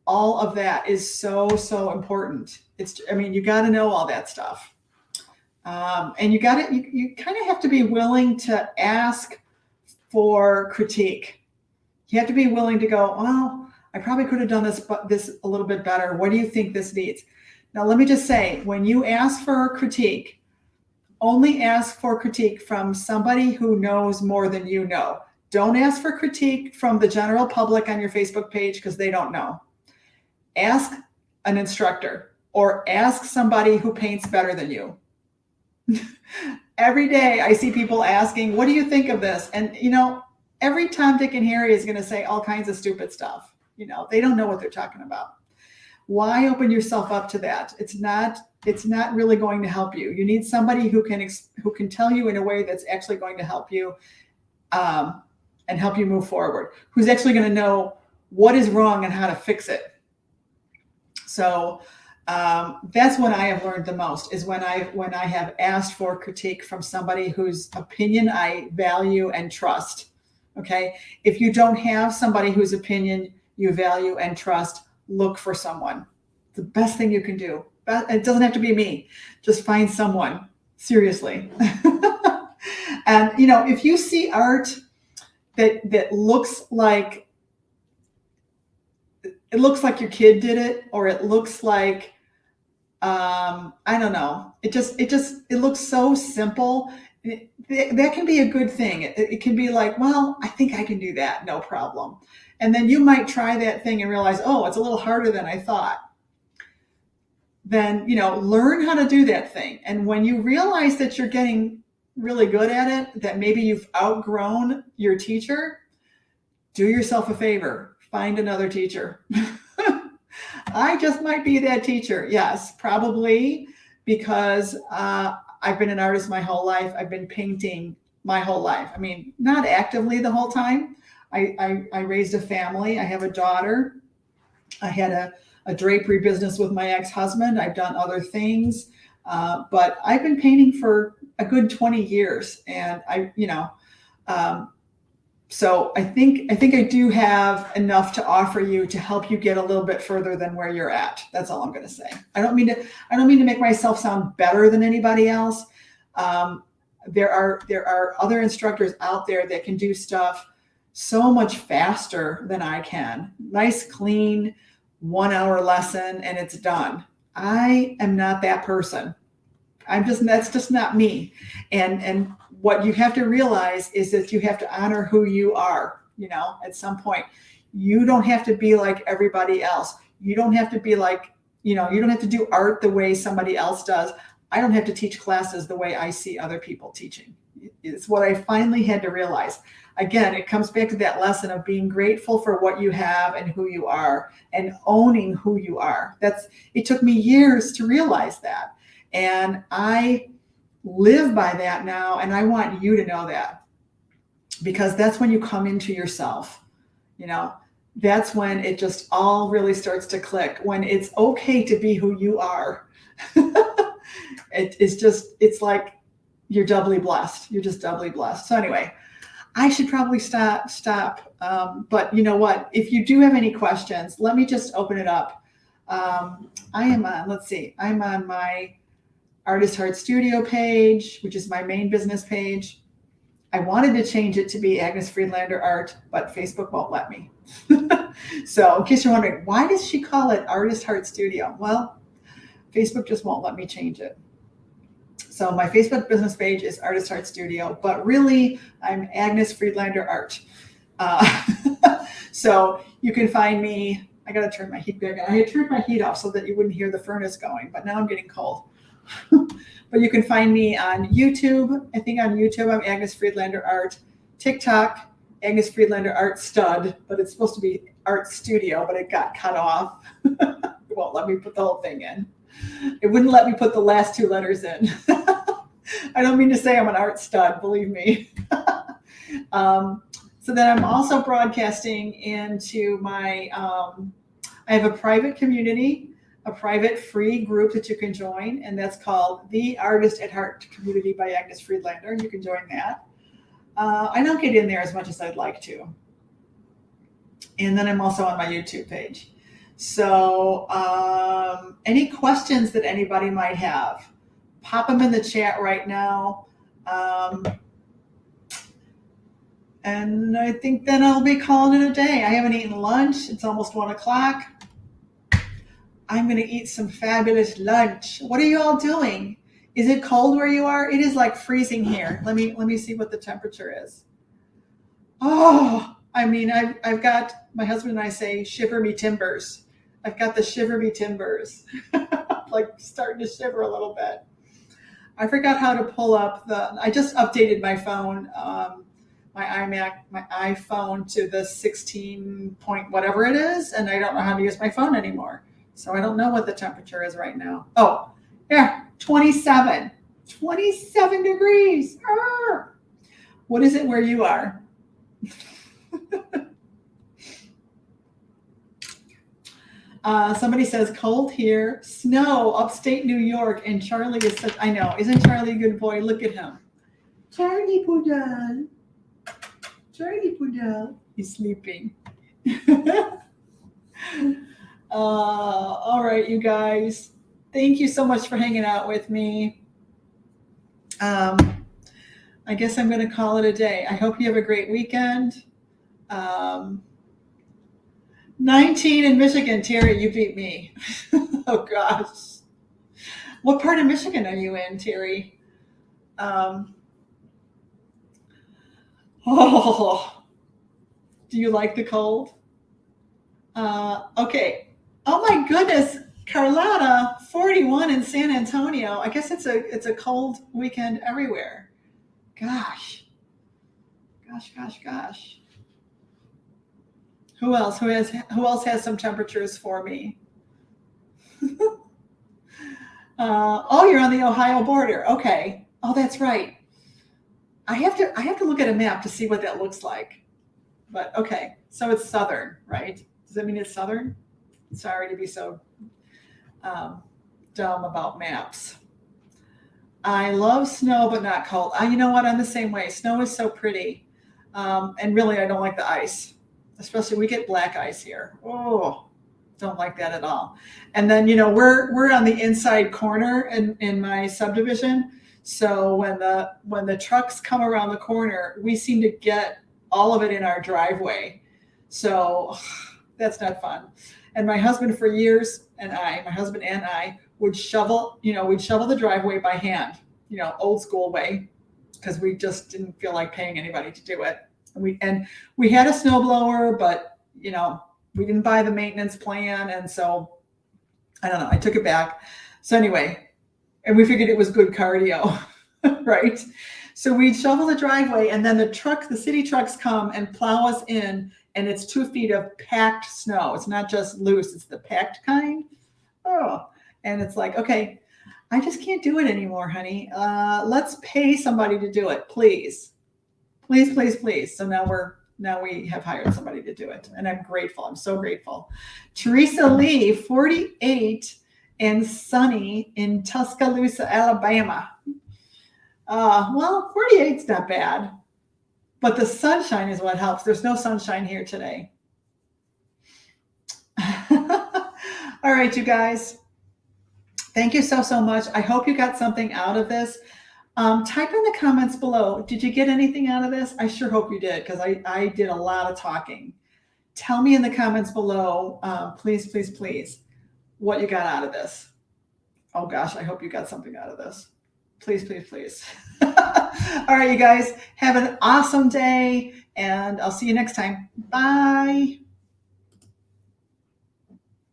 all of that is so, so important. You got to know all that stuff. And you kind of have to be willing to ask for critique. You have to be willing to go, well, I probably could have done this a little bit better. What do you think this needs? Now, let me just say, when you ask for critique, only ask for critique from somebody who knows more than you know. Don't ask for critique from the general public on your Facebook page because they don't know. Ask an instructor or ask somebody who paints better than you. Every day I see people asking, what do you think of this? And, every Tom, Dick, and Harry is going to say all kinds of stupid stuff. They don't know what they're talking about. Why open yourself up to that? It's not really going to help you. You need somebody who can tell you in a way that's actually going to help you and help you move forward, who's actually going to know what is wrong and how to fix it. So that's what I have learned the most is when I have asked for critique from somebody whose opinion I value and trust. Okay. If you don't have somebody whose opinion you value and trust, look for someone. The best thing you can do. It doesn't have to be me. Just find someone. Seriously. And if you see art that looks like your kid did it, or it looks like I don't know. It looks so simple. That can be a good thing. It can be like, well, I think I can do that. No problem. And then you might try that thing and realize, oh, it's a little harder than I thought. Then, learn how to do that thing. And when you realize that you're getting really good at it, that maybe you've outgrown your teacher, do yourself a favor. Find another teacher. I just might be that teacher. Yes, probably, because I've been an artist my whole life. I've been painting my whole life. I mean, not actively the whole time. I raised a family. I have a daughter. I had a drapery business with my ex-husband. I've done other things, but I've been painting for a good 20 years. And so I think I do have enough to offer you to help you get a little bit further than where you're at. That's all I'm going to say. I don't mean to make myself sound better than anybody else. There are other instructors out there that can do stuff so much faster than I can. Nice, clean, 1 hour lesson and it's done. I am not that person. That's just not me. And what you have to realize is that you have to honor who you are. At some point, you don't have to be like everybody else. You don't have to be like, you don't have to do art the way somebody else does. I don't have to teach classes the way I see other people teaching. It's what I finally had to realize. Again, it comes back to that lesson of being grateful for what you have and who you are and owning who you are. It took me years to realize that. And I live by that now. And I want you to know that, because that's when you come into yourself. That's when it just all really starts to click, when it's okay to be who you are. It's like you're doubly blessed. You're just doubly blessed. So anyway, I should probably stop. But you know what? If you do have any questions, let me just open it up. I'm on my Artist Heart Studio page, which is my main business page. I wanted to change it to be Agnes Friedlander Art, but Facebook won't let me. So in case you're wondering, why does she call it Artist Heart Studio? Well, Facebook just won't let me change it. So my Facebook business page is Artist Heart Studio, but really I'm Agnes Friedlander Art. So you can find me. I got to turn my heat back on. I had turned my heat off so that you wouldn't hear the furnace going, but now I'm getting cold. But you can find me on YouTube. I think on YouTube I'm Agnes Friedlander Art. TikTok, Agnes Friedlander Art Stud, but it's supposed to be Art Studio, but it got cut off. It won't let me put the whole thing in. It wouldn't let me put the last 2 letters in. I don't mean to say I'm an art stud, believe me. So then I'm also broadcasting into my, I have a private community, a private free group that you can join, and that's called The Artist at Heart Community by Agnes Friedlander. You can join that. I don't get in there as much as I'd like to. And then I'm also on my YouTube page. So any questions that anybody might have, pop them in the chat right now. And I think then I'll be calling it a day. I haven't eaten lunch. It's almost 1 o'clock. I'm going to eat some fabulous lunch. What are you all doing? Is it cold where you are? It is like freezing here. Let me see what the temperature is. Oh, I mean, I've got, my husband and I say, shiver me timbers. I've got the shiver me timbers, like starting to shiver a little bit. I forgot how to pull up I just updated my phone, my iPhone to the 16 point whatever it is, and I don't know how to use my phone anymore. So I don't know what the temperature is right now. Oh, yeah, 27 degrees. Arr! What is it where you are? Somebody says cold here, snow, upstate New York, and Charlie is such, I know, isn't Charlie a good boy? Look at him. Charlie Poodle. Charlie Poodle. He's sleeping. All right, you guys. Thank you so much for hanging out with me. I guess I'm going to call it a day. I hope you have a great weekend. 19 in Michigan. Terry, you beat me. Oh, gosh. What part of Michigan are you in, Terry? Oh, do you like the cold? Okay. Oh, my goodness. Carlotta, 41 in San Antonio. I guess it's a cold weekend everywhere. Gosh. Who else? Who else has some temperatures for me? Oh, you're on the Ohio border. Okay. Oh, that's right. I have to look at a map to see what that looks like. But okay. So it's southern, right? Does that mean it's southern? Sorry to be so dumb about maps. I love snow, but not cold. You know what? I'm the same way. Snow is so pretty. And really, I don't like the ice. Especially we get black ice here. Oh, don't like that at all. And then, we're on the inside corner in my subdivision. So when the trucks come around the corner, we seem to get all of it in our driveway. So that's not fun. And my husband for years my husband and I would shovel the driveway by hand, old school way, because we just didn't feel like paying anybody to do it. And we had a snowblower, but we didn't buy the maintenance plan, and so I don't know. I took it back. So anyway, and we figured it was good cardio, right? So we'd shovel the driveway, and then the city trucks come and plow us in, and it's 2 feet of packed snow. It's not just loose; it's the packed kind. Oh, and it's like, okay, I just can't do it anymore, honey. Let's pay somebody to do it, please. Please. So now we have hired somebody to do it, and I'm grateful. I'm so grateful. Teresa Lee, 48 and sunny in Tuscaloosa, Alabama. Well, 48's not bad, but the sunshine is what helps. There's no sunshine here today. All right, you guys. Thank you so much. I hope you got something out of this. Type in the comments below. Did you get anything out of this? I sure hope you did, because I did a lot of talking. Tell me in the comments below, please, what you got out of this. Oh gosh, I hope you got something out of this. Please. All right, you guys, have an awesome day, and I'll see you next time. Bye.